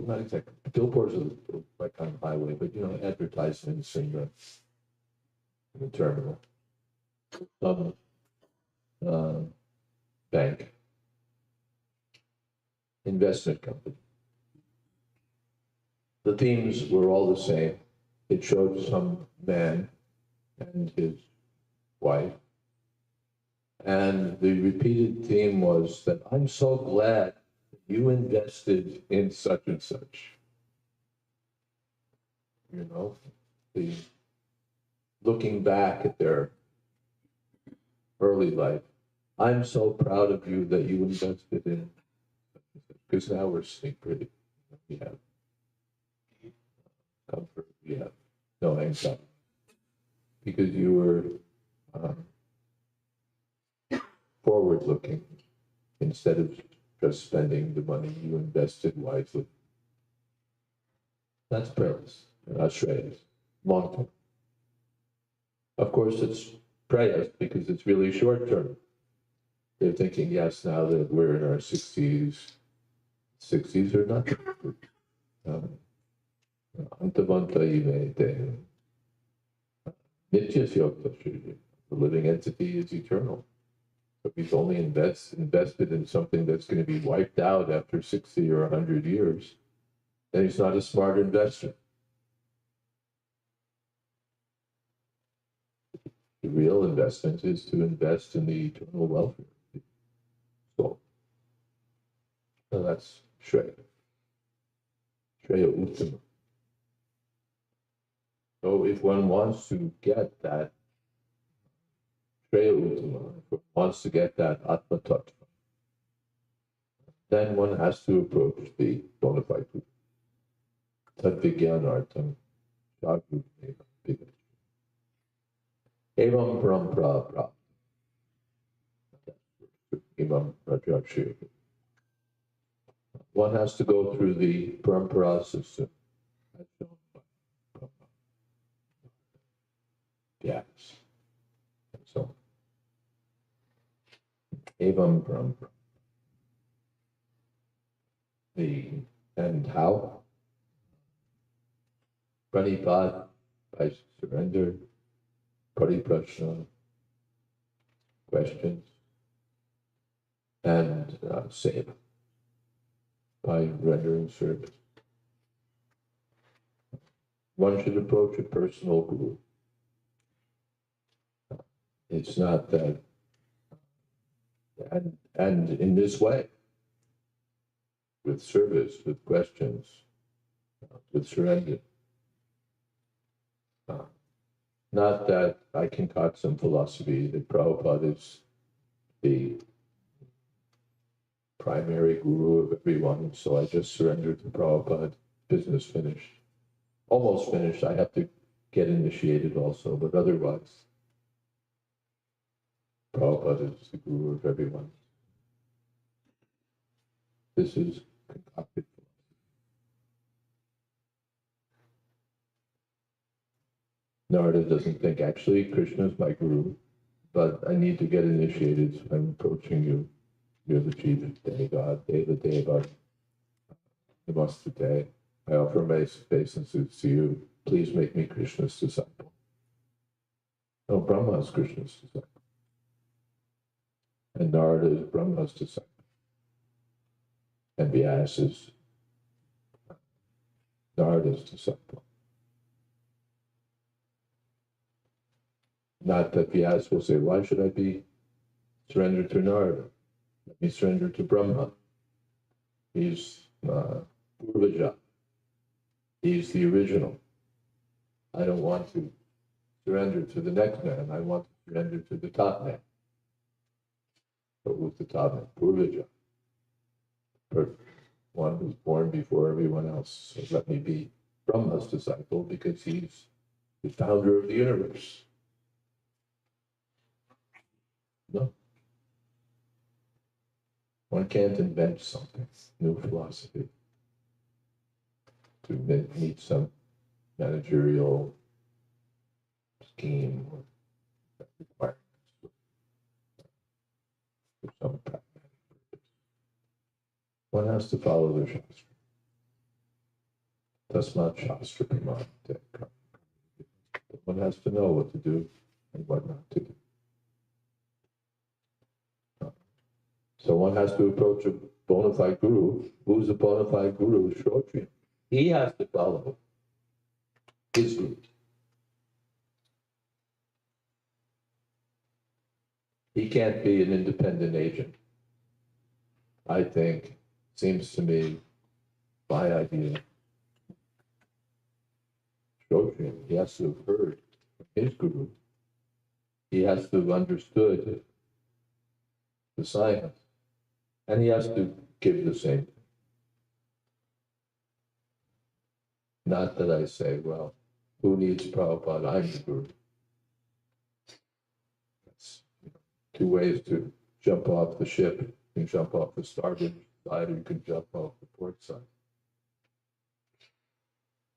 not exactly, billboards are like on the highway, but advertisements in the terminal. Bank, investment company. The themes were all the same. It showed some man and his wife. And the repeated theme was that I'm so glad you invested in such and such. The looking back at their early life, I'm so proud of you that you invested in, because now we're sleep pretty. We have comfort, we have no anxiety. Because you were forward-looking instead of just spending the money, you invested wisely. That's prayers, not shreyas, long term. Of course, it's prayers because it's really short term. They're thinking, yes, now that we're in our 60s are not good. Antavanta imete. Nitya syokta. The living entity is eternal. If he's only invested in something that's going to be wiped out after 60 or 100 years, then he's not a smart investor. The real investment is to invest in the eternal welfare of the soul. So that's Shreya. Shreya Uttama. So if one wants to get that Shreya Uttama, if one wants to get that Atma Tattva, then one has to approach the bona fide Buddha. Tad Vijnanartam Shagru Evam Evam Parampara Prapta. Evam Rajakshiya. One has to go through the Parampara system. Yes. And so on. Evam Parampara. And how? Pranipad, by surrender, pariprashna, questions, and seva, by rendering service. One should approach a personal guru. It's not that, and in this way, with service, with questions, with surrender. Not that I concoct some philosophy that Prabhupada is the primary guru of everyone, so I just surrender to Prabhupada, business finished. Almost finished, I have to get initiated also, but otherwise, Prabhupada is the guru of everyone. This is concocted. Narada doesn't think, actually, Krishna is my guru, but I need to get initiated, so I'm approaching you. You're the chief demigod, Deva Deva, Namastate. I offer my obeisances to you. Please make me Krishna's disciple. No, Brahma is Krishna's disciple. And Narada is Brahma's disciple. And Vyasa is Narada's disciple. Not that Vyasa will say, why should I be surrendered to Narada? Let me surrender to Brahma. He's Purvaja. He's the original. I don't want to surrender to the next man. I want to surrender to the top man. But who's the top man? Purvaja. One who's born before everyone else. So let me be Brahma's disciple because he's the founder of the universe. No. One can't invent something, new philosophy, to meet some managerial scheme or requirements for some pragmatic purpose. One has to follow the Shastra. Tasmat Shastra Pramante. One has to know what to do and what not to do. So one has to approach a bona fide guru. Who's a bona fide guru? Shrotriya. He has to follow his route. He can't be an independent agent. I think, seems to me, my idea. Shrotriya, he has to have heard from his guru. He has to have understood the science. And he has to give the same. Not that I say, well, who needs Prabhupada? I'm the guru. That's two ways to jump off the ship. You can jump off the starboard side or you can jump off the port side.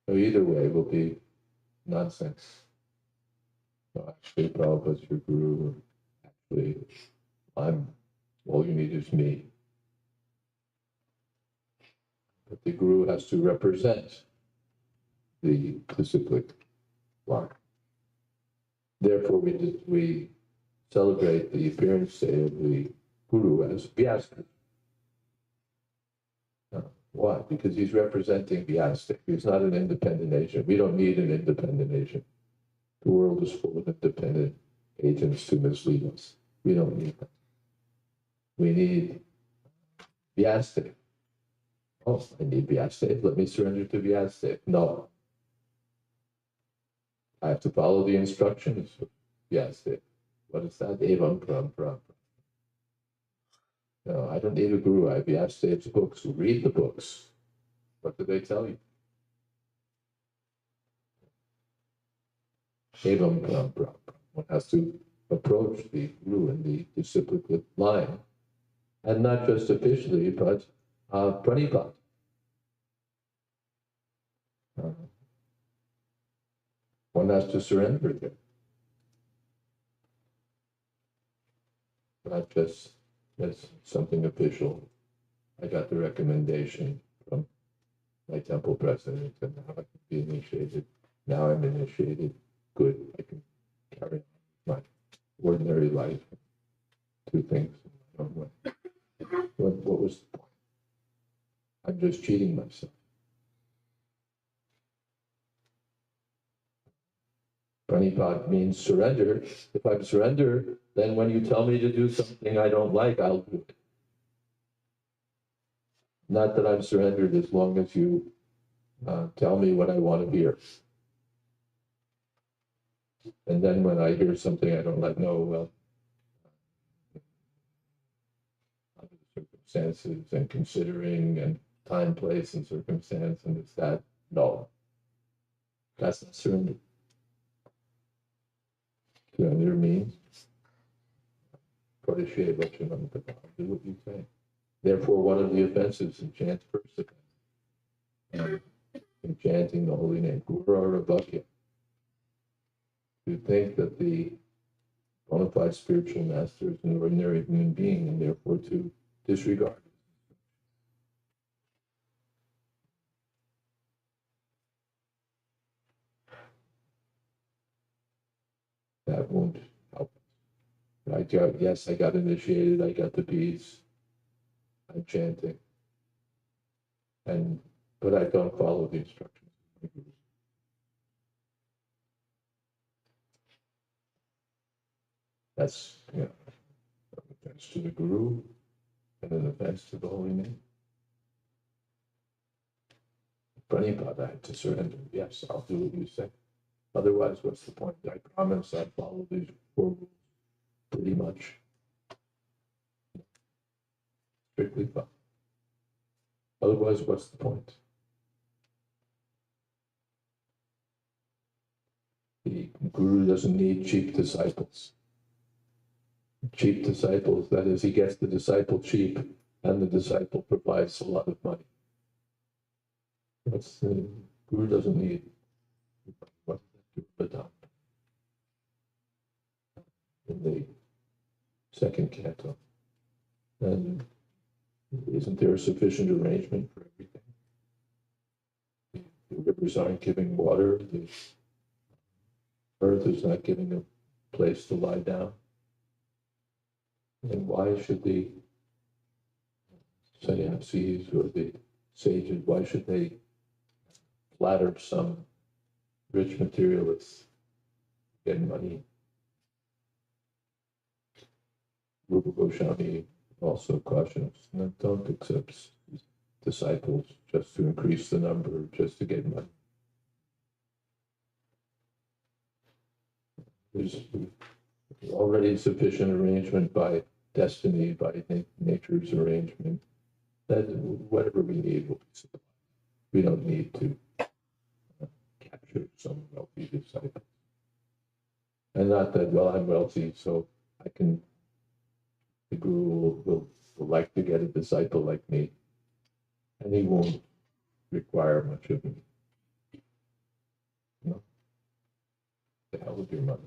So either way will be nonsense. No, actually, Prabhupada's your guru. Actually, all you need is me. But the guru has to represent the cyclic life. Therefore, we celebrate the appearance day of the guru as Vyasa. Why? Because he's representing Vyasa. He's not an independent agent. We don't need an independent agent. The world is full of independent agents to mislead us. We don't need them. We need Vyasa. Oh, I need Vyasa. Let me surrender to Vyasa. No. I have to follow the instructions of Vyasa. What is that? Evam pram pram. No, I don't need a guru. I have Vyasa's books. Read the books. What do they tell you? Evam pram pram. One has to approach the guru in the disciplic line. And not just officially, but pranipad. One has to surrender there. Not just as something official. I got the recommendation from my temple president, and now I can be initiated. Now I'm initiated. Good. I can carry on my ordinary life. Two things. I don't know. What was the point? I'm just cheating myself. Pranipad means surrender. If I'm surrendered, then when you tell me to do something I don't like, I'll do it. Not that I'm surrendered as long as you tell me what I want to hear. And then when I hear something I don't like, no, well, under the circumstances and considering and time, place, and circumstance, and it's that, no. That's not surrender. Surrender means do what you say. Therefore, one of the offenses in chant first offense, in chanting the holy name, Guru Bhakya, to think that the bona fide spiritual master is an ordinary human being and therefore to disregard it. That won't help. I got initiated, I got the beads, I'm chanting, but I don't follow the instructions. That's an offense to the guru and an offense to the holy name. Pranipad, I had to surrender. Yes, I'll do what you say. Otherwise, what's the point? I promise I follow these 4 rules pretty much strictly follow. Otherwise, what's the point? The guru doesn't need cheap disciples. Cheap disciples, that is, he gets the disciple cheap, and the disciple provides a lot of money. That's the guru doesn't need. What does that do? In the second canto. And isn't there a sufficient arrangement for everything? The rivers aren't giving water, the earth is not giving a place to lie down. And why should the sannyasis or the sages, why should they flatter some rich materialists, get money? Rupa Goswami also cautions, don't accept disciples just to increase the number, just to get money. There's already sufficient arrangement by destiny, by nature's arrangement, that whatever we need will be supplied. We don't need to capture some wealthy disciple. And not that, well, I'm wealthy, so I can, the guru will like to get a disciple like me, and he won't require much of me. No. The hell with your mother.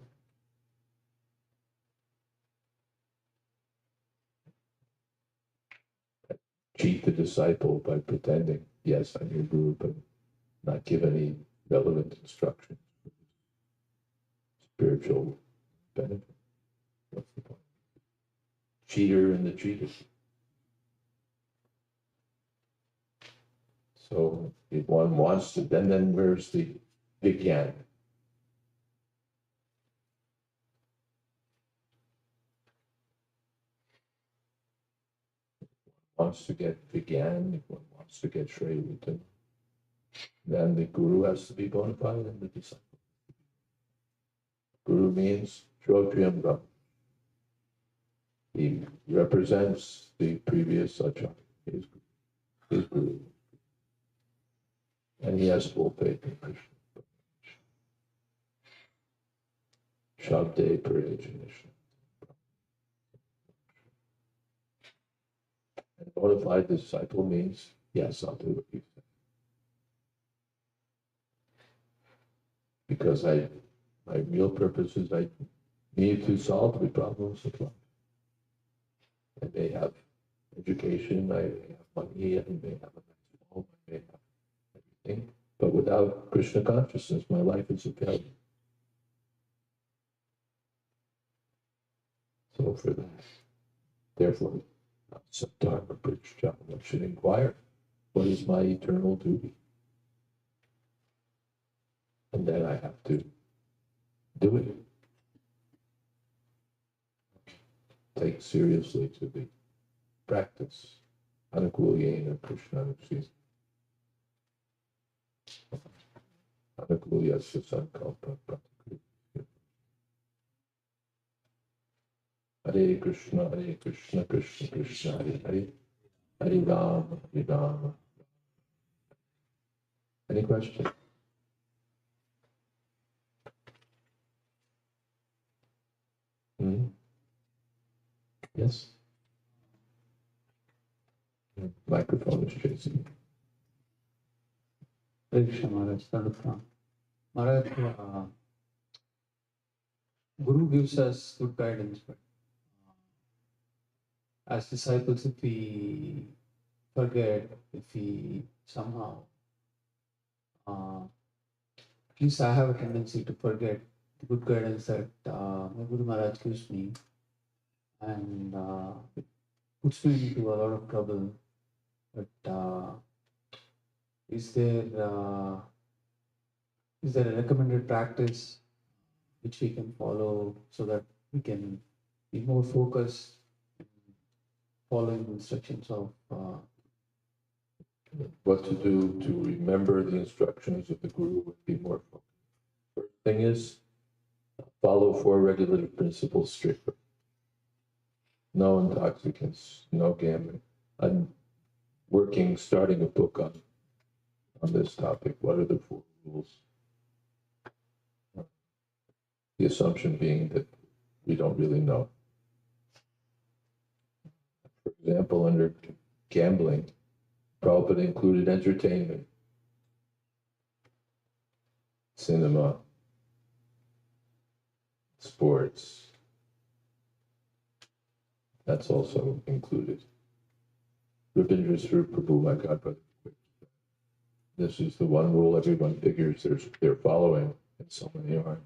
Cheat the disciple by pretending, yes, I'm your guru, but not give any relevant instruction. Spiritual benefit. What's the point? Cheater and the cheated. So if one wants to, then where's the Vigyan? Wants to get Vigyan, if one wants to get Shreyuta, then the guru has to be bona fide and the disciple. Guru means Shrotriyam Brahma. He represents the previous acharya, his guru. And he has full faith in Krishna. Shabde Parejinishna. And bona fide disciple means, yes, I'll do what you say. Because my real purpose is I need to solve the problems of life. I may have education, I may have money, I may have a nice home, I may have everything. But without Krishna consciousness, my life is a failure. So for that, therefore, Dharma Pritcha, one should inquire, what is my eternal duty? And then I have to do it. Take seriously to the practice. Anukulyena Krishna Anukshis. Anukulyasya Sankalpa Pratikri. Hare Krishna, Krishna Krishna, Hare Hare. Hare Rama, Hare Rama. Any question? Yes? Microphone is chasing. Krishna Maharaj, Maharaj, Guru gives us good guidance, but as disciples, if we forget, if we somehow, at least I have a tendency to forget the good guidance that my Guru Maharaj gives me, and it puts me into a lot of trouble. But is there a recommended practice which we can follow so that we can be more focused in following the instructions of what to do to remember the instructions of the Guru would be more focused. First thing is, follow 4 regulative principles strictly. No intoxicants, no gambling. I'm starting a book on this topic. What are the 4 rules? The assumption being that we don't really know. For example, under gambling, Prabhupada included entertainment, cinema, sports. That's also included. Rabindra Swarup Prabhu, my godbrother, this is the one rule everyone figures they're following, and so many aren't.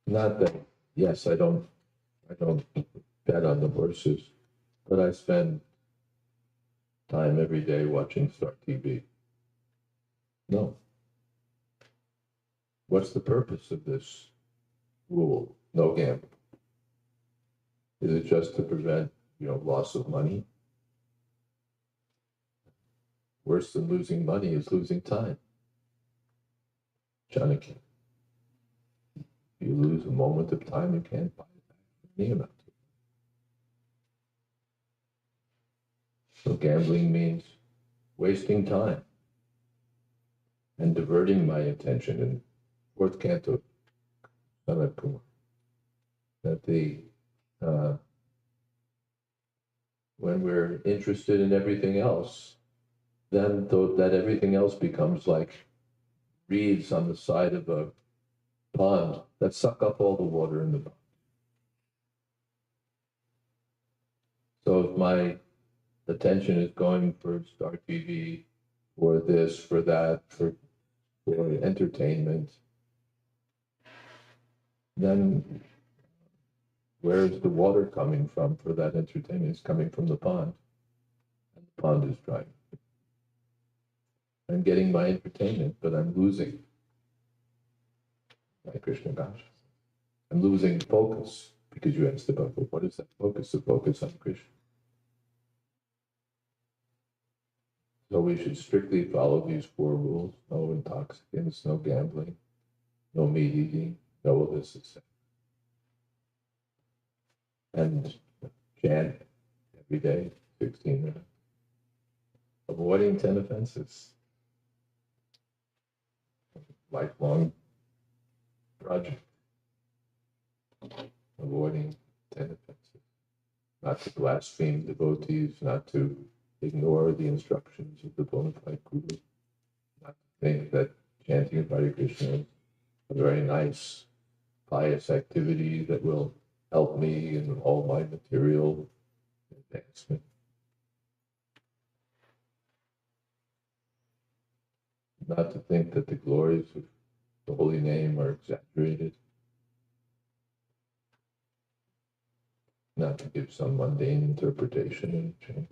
Not that, yes, I don't bet on the horses, but I spend time every day watching Star TV. No. What's the purpose of this rule? No gambling. Is it just to prevent, loss of money? Worse than losing money is losing time. Chanakya. You lose a moment of time, you can't buy it back for any amount. So gambling means wasting time and diverting my attention. In 4th canto, Sanat Kumar, that when we're interested in everything else, then that everything else becomes like reeds on the side of a pond that suck up all the water in the pond. So if my attention is going for Star TV, for this, for that, for entertainment, then where's the water coming from for that entertainment? It's coming from the pond, and the pond is dry. I'm getting my entertainment, but I'm losing my Krishna consciousness. I'm losing focus, because you asked about, well, what is that focus? The focus on Krishna. So we should strictly follow these 4 rules: no intoxicants, no gambling, no meat eating, no illicit sex. And chant every day, 16 minutes. Avoiding 10 offenses. Lifelong project. Avoiding 10 offenses. Not to blaspheme devotees, not to ignore the instructions of the bona fide guru, not to think that chanting Hare Krishna is a very nice, pious activity that will help me in all my material advancement. Not to think that the glories of the holy name are exaggerated. Not to give some mundane interpretation in chanting.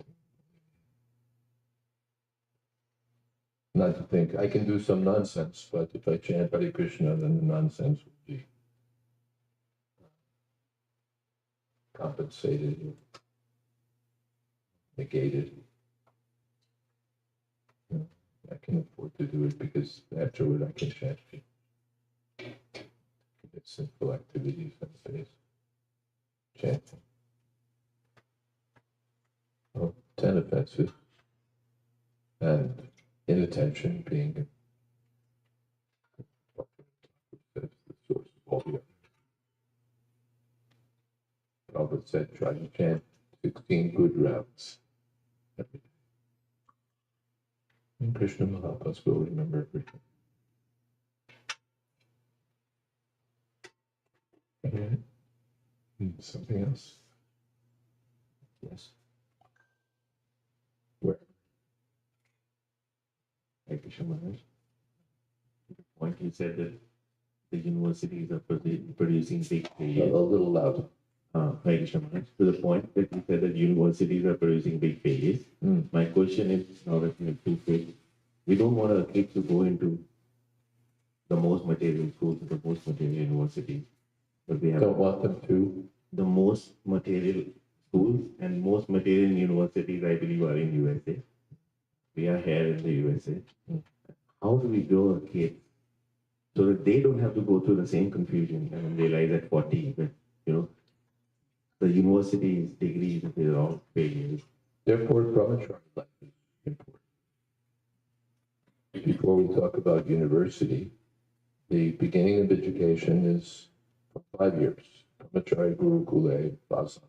Not to think, I can do some nonsense, but if I chant Hare Krishna, then the nonsense will be compensated, negated. I can afford to do it because afterward I can chant it. Commit sinful activities on space. Chanting. 10 offenses. And inattention being the source of all the others. Prabhupada said, try to chant 16 good rounds every day. And Krishna will help us, we'll remember everything. Okay. Something else? Yes. Where? Hare Krishna Maharaj. The point you said that the universities are producing big A failures. little louder. Hare Krishna Maharaj. To the point that you said that universities are producing big failures. My question is, now that we have 2 kids, we don't want our kids to go into the most material schools, the most material universities. But we have Don't want them to. the most material schools and most material universities, I believe, are in USA. We are here in the USA. How do we grow a kid so that they don't have to go through the same confusion and realize at 40 that, the university's degrees are all failures. Therefore, brahmachari life is important. Before we talk about university, the beginning of education is for 5 years. Brahmachari Guru Kule Vasam.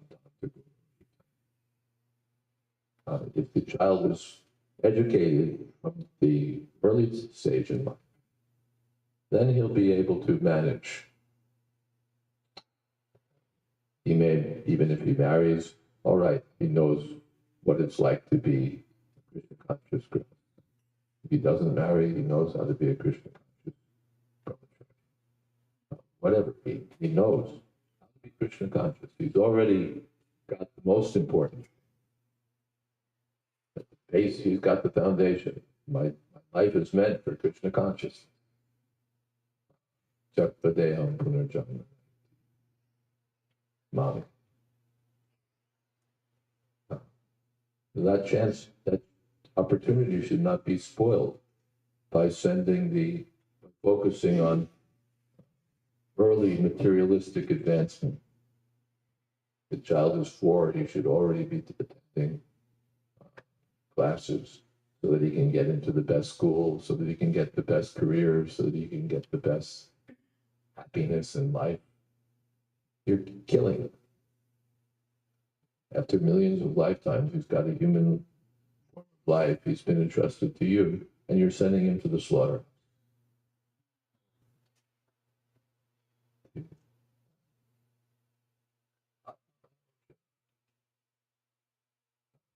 If the child is educated from the early stage in life, then he'll be able to manage. He may, even if he marries, all right, he knows what it's like to be a Krishna conscious girl. If he doesn't marry, he knows how to be a Krishna conscious brahmachari. Whatever, he knows how to be Krishna conscious. He's already got the most important. At the base, he's got the foundation. My life is meant for Krishna consciousness. Jakpadeham punarjanma. Mami. That chance, that opportunity should not be spoiled by focusing on early materialistic advancement. The child is 4, he should already be attending classes so that he can get into the best school, so that he can get the best career, so that he can get the best happiness in life. You're killing him. After millions of lifetimes, he's got a human form of life. He's been entrusted to you, and you're sending him to the slaughter.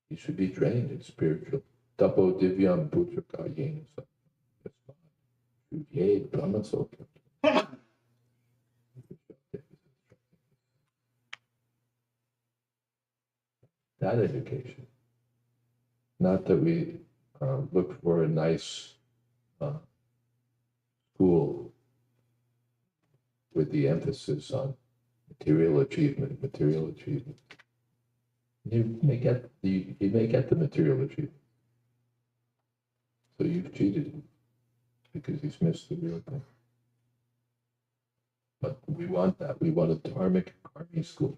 He should be trained in spiritual. Tapo divyam putraka yena Shudyed brahmasokya. That education. Not that we look for a nice school with the emphasis on material achievement. You may get the material achievement. So you've cheated him because he's missed the real thing. But we want that. We want a dharmic army school.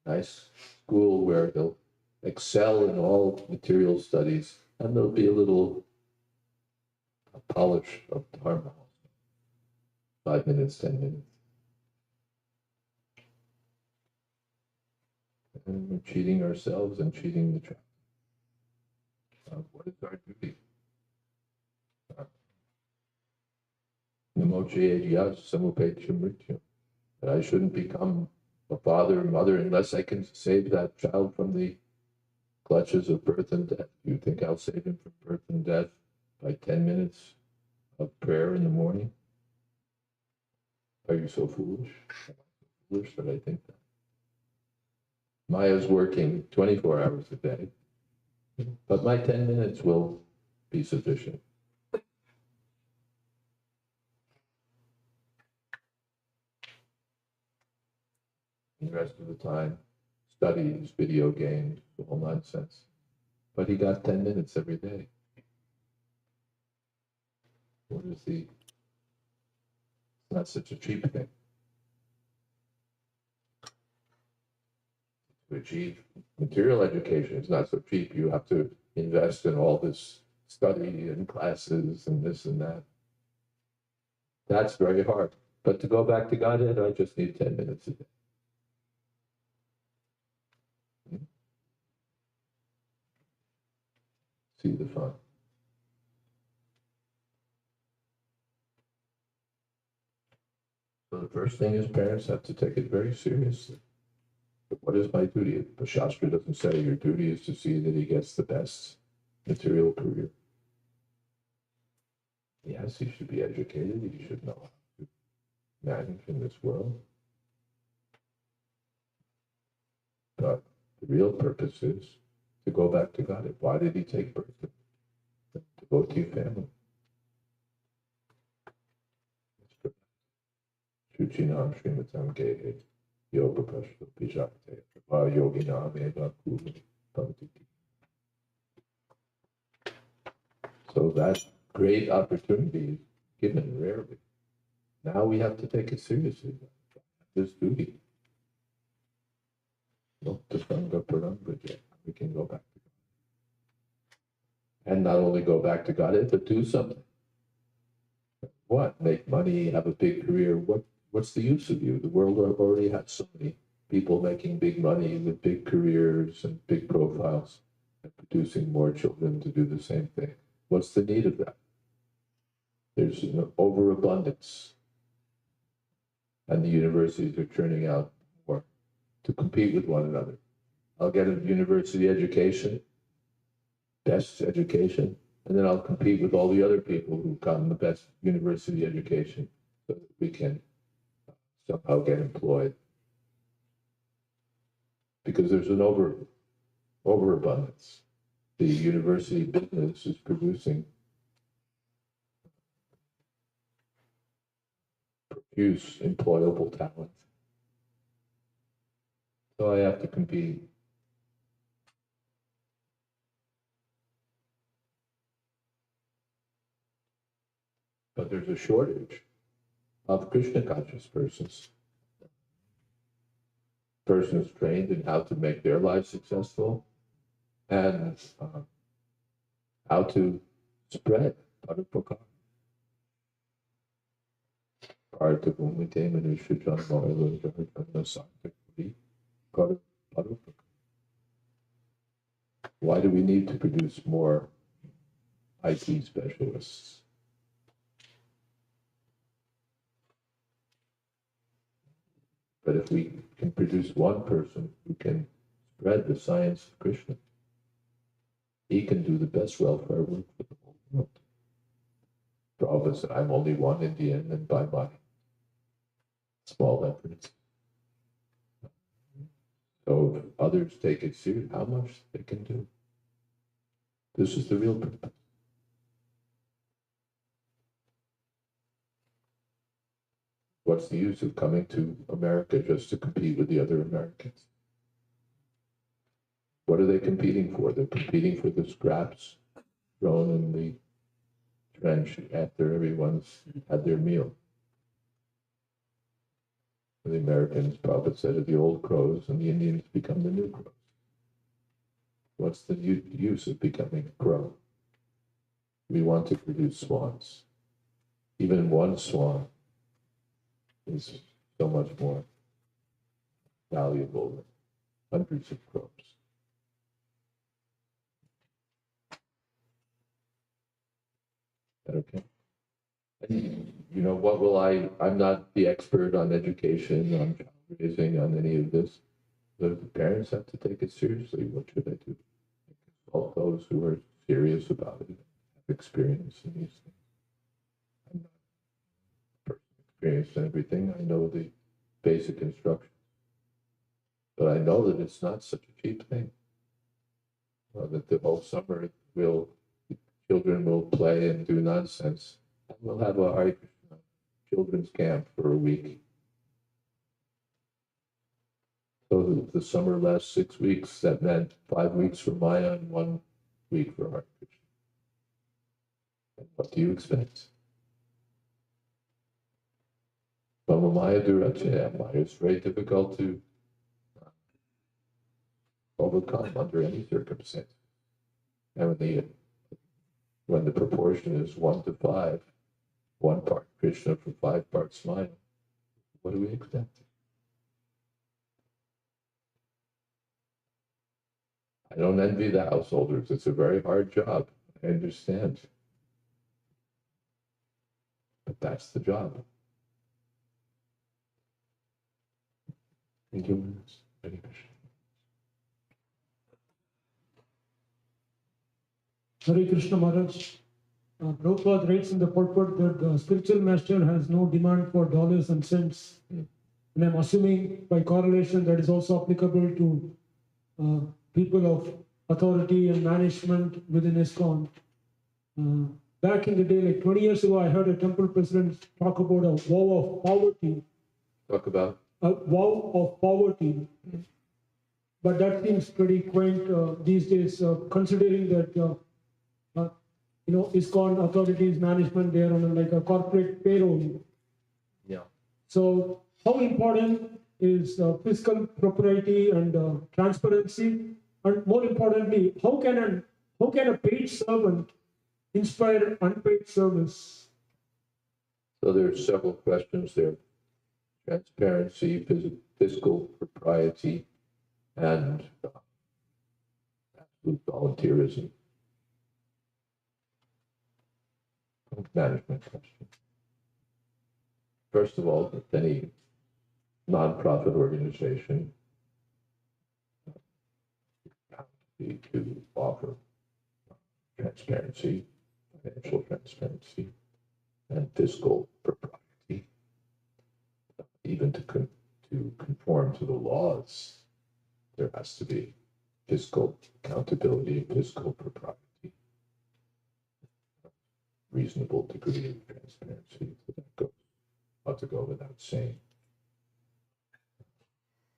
Nice school where they'll excel in all material studies, and there'll be a little polish of dharma. 5 minutes, 10 minutes. And we're cheating ourselves and cheating the child. What is our duty? Namo Jayadvaita Swami. That I shouldn't become a father or mother unless I can save that child from the clutches of birth and death. Do you think I'll save him from birth and death by 10 minutes of prayer in the morning? Are you so foolish? Am I so foolish that I think that? Maya's working 24 hours a day, but my 10 minutes will be sufficient. And the rest of the time, studies, video games, all nonsense. But he got 10 minutes every day. What is the... It's not such a cheap thing. To achieve material education is not so cheap. You have to invest in all this study and classes and this and that. That's very hard. But to go back to Godhead, I just need 10 minutes a day. See the fun. So the first thing is parents have to take it very seriously. But what is my duty? The Shastra doesn't say your duty is to see that he gets the best material career. Yes, he should be educated. He should know how to manage in this world. But the real purpose is to go back to God. Why did he take birth? To go to your family. Shuchinam Srimatam Gehe Yoga Prashta Pijakte Yoginam Eva Kuli Pantiti. So that great opportunity is given rarely. Now we have to take it seriously. This duty. We can go back to God. And not only go back to God, but do something. What? Make money, have a big career. What's the use of you? The world already has so many people making big money with big careers and big profiles and producing more children to do the same thing. What's the need of that? There's an overabundance. And the universities are churning out more to compete with one another. I'll get a university education, best education, and then I'll compete with all the other people who've gotten the best university education so that we can somehow get employed. Because there's an overabundance. The university business is producing profuse employable talent. So I have to compete. But there's a shortage of Krishna conscious persons. Persons trained in how to make their lives successful and how to spread Parupakara. Why do we need to produce more IT specialists? But if we can produce one person who can spread the science of Krishna, he can do the best welfare work for the whole world. Prabhupada said, I'm only one Indian, and by my small efforts. So if others take it seriously, how much they can do. This is the real purpose. What's the use of coming to America just to compete with the other Americans? What are they competing for? They're competing for the scraps thrown in the trench after everyone's had their meal. The Americans, Prabhupada said, are the old crows, and the Indians become the new crows. What's the use of becoming a crow? We want to produce swans. Even one swan is so much more valuable than hundreds of crows. Is that okay? And, you know, what will I'm not the expert on education, on child raising, on any of this. The parents have to take it seriously. What should I do? All those who are serious about it, have experience in these things. I'm not a person experienced in everything. I know the basic instructions. But I know that it's not such a cheap thing. That the whole summer children will play and do nonsense. And we'll have a Hare Krishna children's camp for a week. So the summer lasts 6 weeks. That meant 5 weeks for Maya and 1 week for Hare Krishna. And what do you expect? Mama Maya Durachaya. Maya is very difficult to overcome under any circumstance. And when the proportion is 1 to 5, 1 part Krishna for 5 parts Maya, what do we expect? I don't envy the householders. It's a very hard job. I understand. But that's the job. Thank you. Hare Krishna. Hare Krishna Maharaj. Prabhupada writes in the purport that the spiritual master has no demand for dollars and cents. And I'm assuming by correlation that is also applicable to people of authority and management within ISKCON. Back in the day, like 20 years ago, I heard a temple president talk about a vow of poverty. Talk about? A vow of poverty. But that seems pretty quaint these days, considering that ISKCON authorities, management, they are on like a corporate payroll. Yeah. So how important is fiscal propriety and transparency? And more importantly, how can a paid servant inspire unpaid service? So there are several questions there. Transparency, fiscal propriety, and absolute volunteerism. Management question. First of all, with any nonprofit organization to offer transparency, financial transparency, and fiscal propriety, even to conform to the laws, there has to be fiscal accountability, fiscal propriety, reasonable degree of transparency. So that ought to go without saying.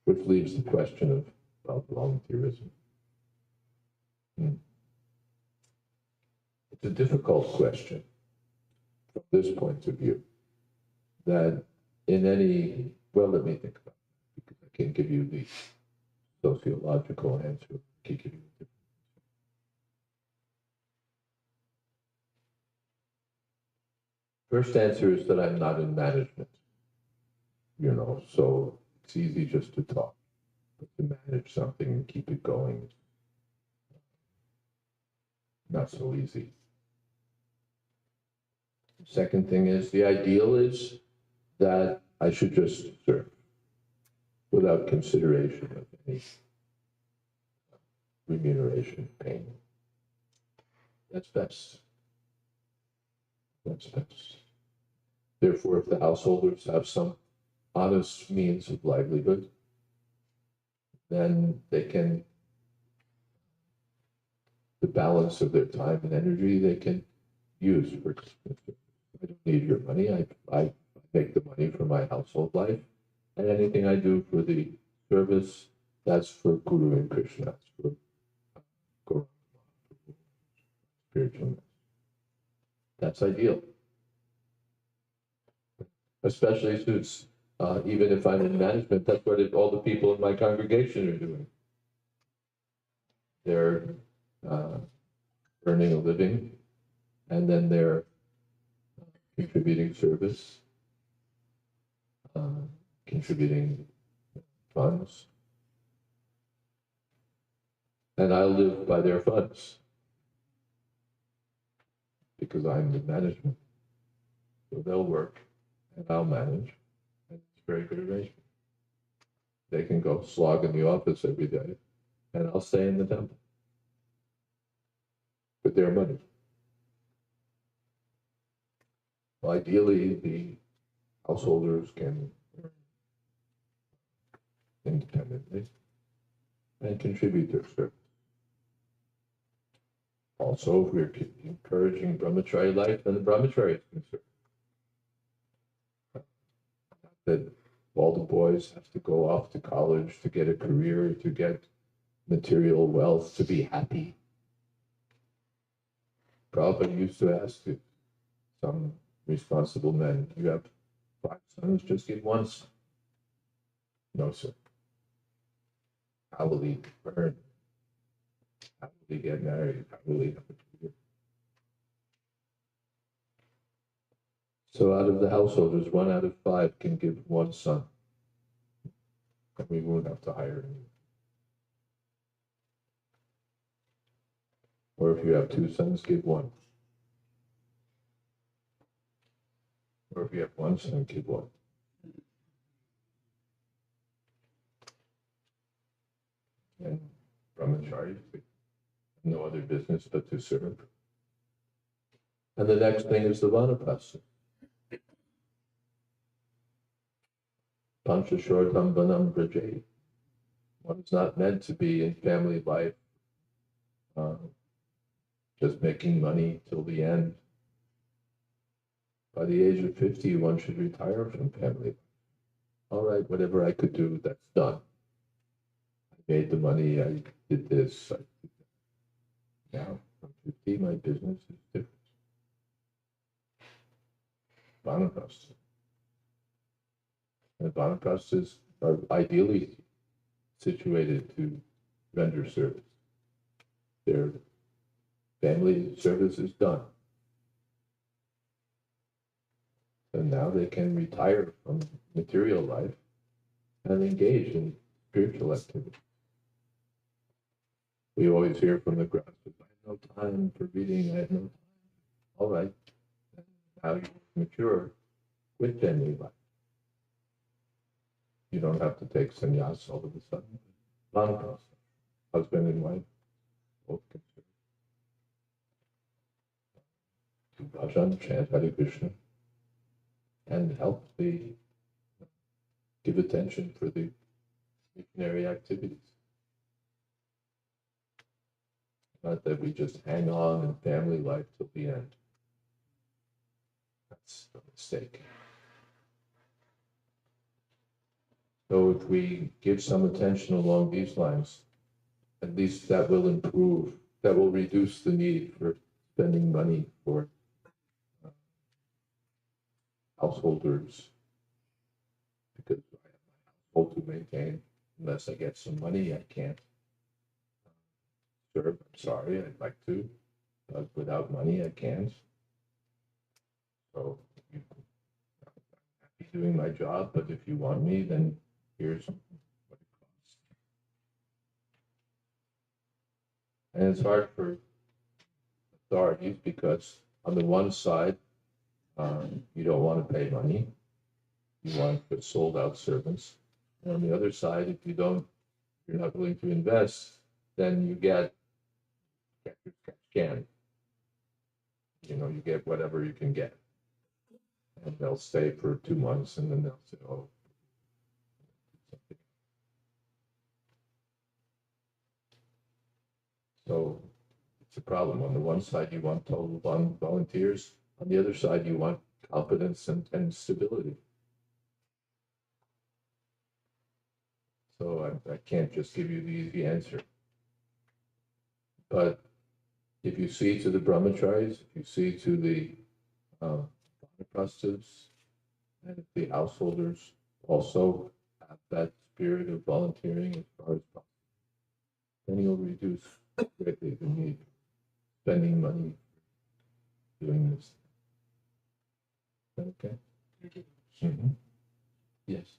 Which leaves the question about volunteerism. It's a difficult question from this point of view. That in any, well, let me think about it, because I can't give you the sociological answer. I can't give you the first answer is that I'm not in management, so it's easy just to talk, but to manage something and keep it going, not so easy. Second thing is, the ideal is that I should just serve without consideration of any remuneration, payment. That's best. That's best. Therefore, if the householders have some honest means of livelihood, then they can, the balance of their time and energy, they can use for, I don't need your money. I make the money for my household life, and anything I do for the service, that's for Guru and Krishna, that's for Guru, spiritualness. That's ideal. Especially since, even if I'm in management, that's what all the people in my congregation are doing. They're earning a living, and then they're contributing service, contributing funds, and I'll live by their funds because I'm the management. So they'll work and I'll manage, and it's a very good arrangement. They can go slog in the office every day, and I'll stay in the temple with their money. Well, ideally, the householders can earn independently and contribute their service. Also, if we're encouraging brahmachari life, then the brahmachari is concerned. Not that all the boys have to go off to college to get a career, to get material wealth, to be happy. Prabhupada used to ask some responsible men, you have 5 sons, just get 1 son. No, sir. How will he earn? How will he get married? How will he have a career? So out of the householders, 1 out of 5 can give 1 son. And we won't have to hire anyone. Or if you have 2 sons, give 1. Or if you have 1 son, give 1. And brahmachari, no other business but to serve. And the next thing is the vanaprastha. Panchashortam vanam brajay. One is not meant to be in family life, just making money till the end. By the age of 50, one should retire from family life. All right, whatever I could do, that's done. I made the money, I did this, I did that. Now, from 50, my business is different. Vanaprastha. And Vanaprasthas are ideally situated to render service. Their family service is done. And now they can retire from material life and engage in spiritual activity. We always hear from the grassroots, I have no time for reading, I have no time. All right, now you mature, quit family life. You don't have to take sannyas all of a sudden. Vanaprastha, husband and wife, both can serve. Do bhajan, chant Hare Krishna, and help give attention for the missionary activities. Not that we just hang on in family life till the end. That's a mistake. So if we give some attention along these lines, at least that will improve, that will reduce the need for spending money for householders, because I have my household to maintain. Unless I get some money, I can't serve. I'm sorry, I'd like to, but without money, I can't. So I'm happy doing my job, but if you want me, then here's what it costs. And it's hard for authorities because on the one side, you don't want to pay money. You want to put sold out servants. And on the other side, if you're not willing to invest, then you get can. You get whatever you can get. And they'll stay for 2 months and then they'll say, oh. So it's a problem. On the one side, you want total volunteers. On the other side, you want competence and stability. So I can't just give you the easy answer. But if you see to the brahmacharis, if you see to the vanaprasthas, and if the householders also have that spirit of volunteering as far as possible, then you'll reduce greatly the need for spending money doing this. Okay? Mm-hmm. Yes.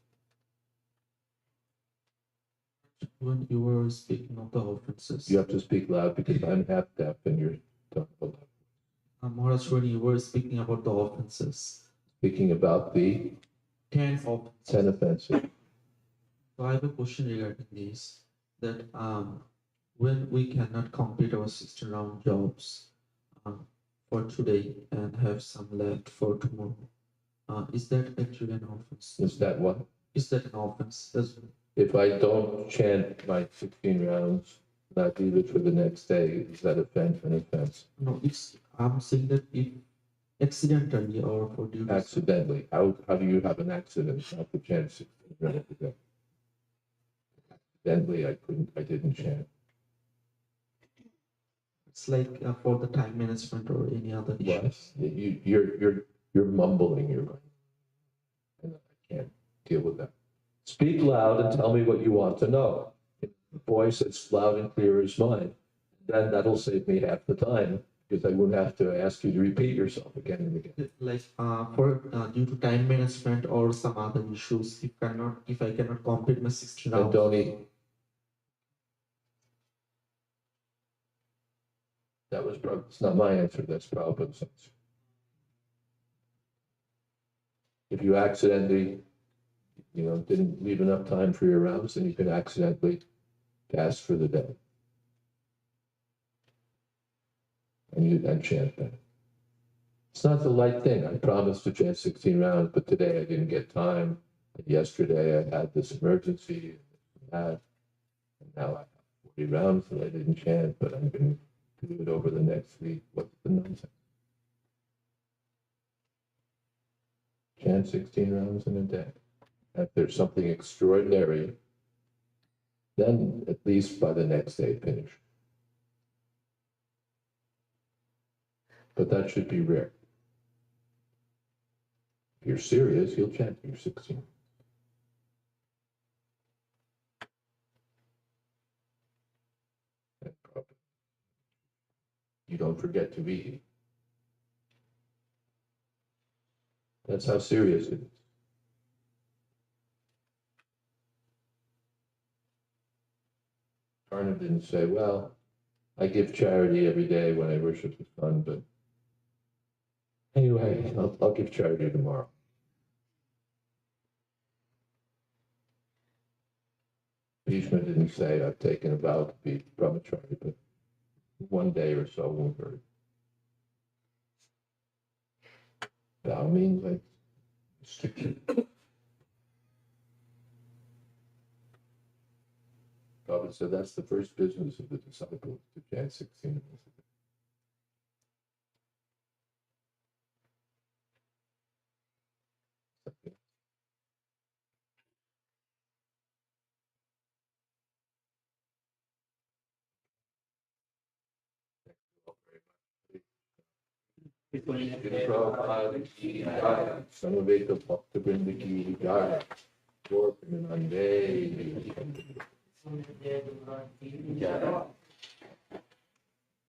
When you were speaking of the offenses, You have to speak loud because I'm half deaf and you're talking loud. Maharaj, when you were speaking about the offenses, Speaking about the 10 offenses. 10 offenses. So I have a question regarding this, that when we cannot complete our 16-round jobs for today and have some left for tomorrow, is that actually an offense? Is that what? Is that an offense? If I don't chant my 16 rounds, not leave it for the next day, is that an offense? No, I'm saying that if accidentally or for due to Accidentally. How do you have an accident not to chant 16 rounds a day? Accidentally, I didn't chant. it's like for the time management or any other issue. Yes, you're mumbling, and I can't deal with that. Speak loud and tell me what you want to know. If the voice that's loud and clear is mine, then that'll save me half the time because I won't have to ask you to repeat yourself again and again. Like for due to time management or some other issues, if I cannot complete my 16 And rounds. don't eat. It's not my answer, that's Prabhupada's answer. If you accidentally, didn't leave enough time for your rounds, then you can accidentally fast for the day. And chant that. It's not the light thing. I promised to chant 16 rounds, but today I didn't get time. And yesterday I had this emergency and that. And now I have 40 rounds that I didn't chant, but I'm going to do it over the next week. What's the nonsense? Chant 16 rounds in a day. If there's something extraordinary, then at least by the next day finish. But that should be rare. If you're serious, he'll chant you 16. You don't forget to be. That's how serious it is. Karna didn't say, well, I give charity every day when I worship the sun, but anyway, I'll give charity tomorrow. Bhishma didn't say, I've taken a vow to be brahmachari, but one day or so won't hurt. Vow means like restriction. Prabhupada said that's the first business of the disciple, to chant 16 minutes a day. Prabhupada ki jai, Samaveta Bhakta Vrinda ki jai, Gaur Premanande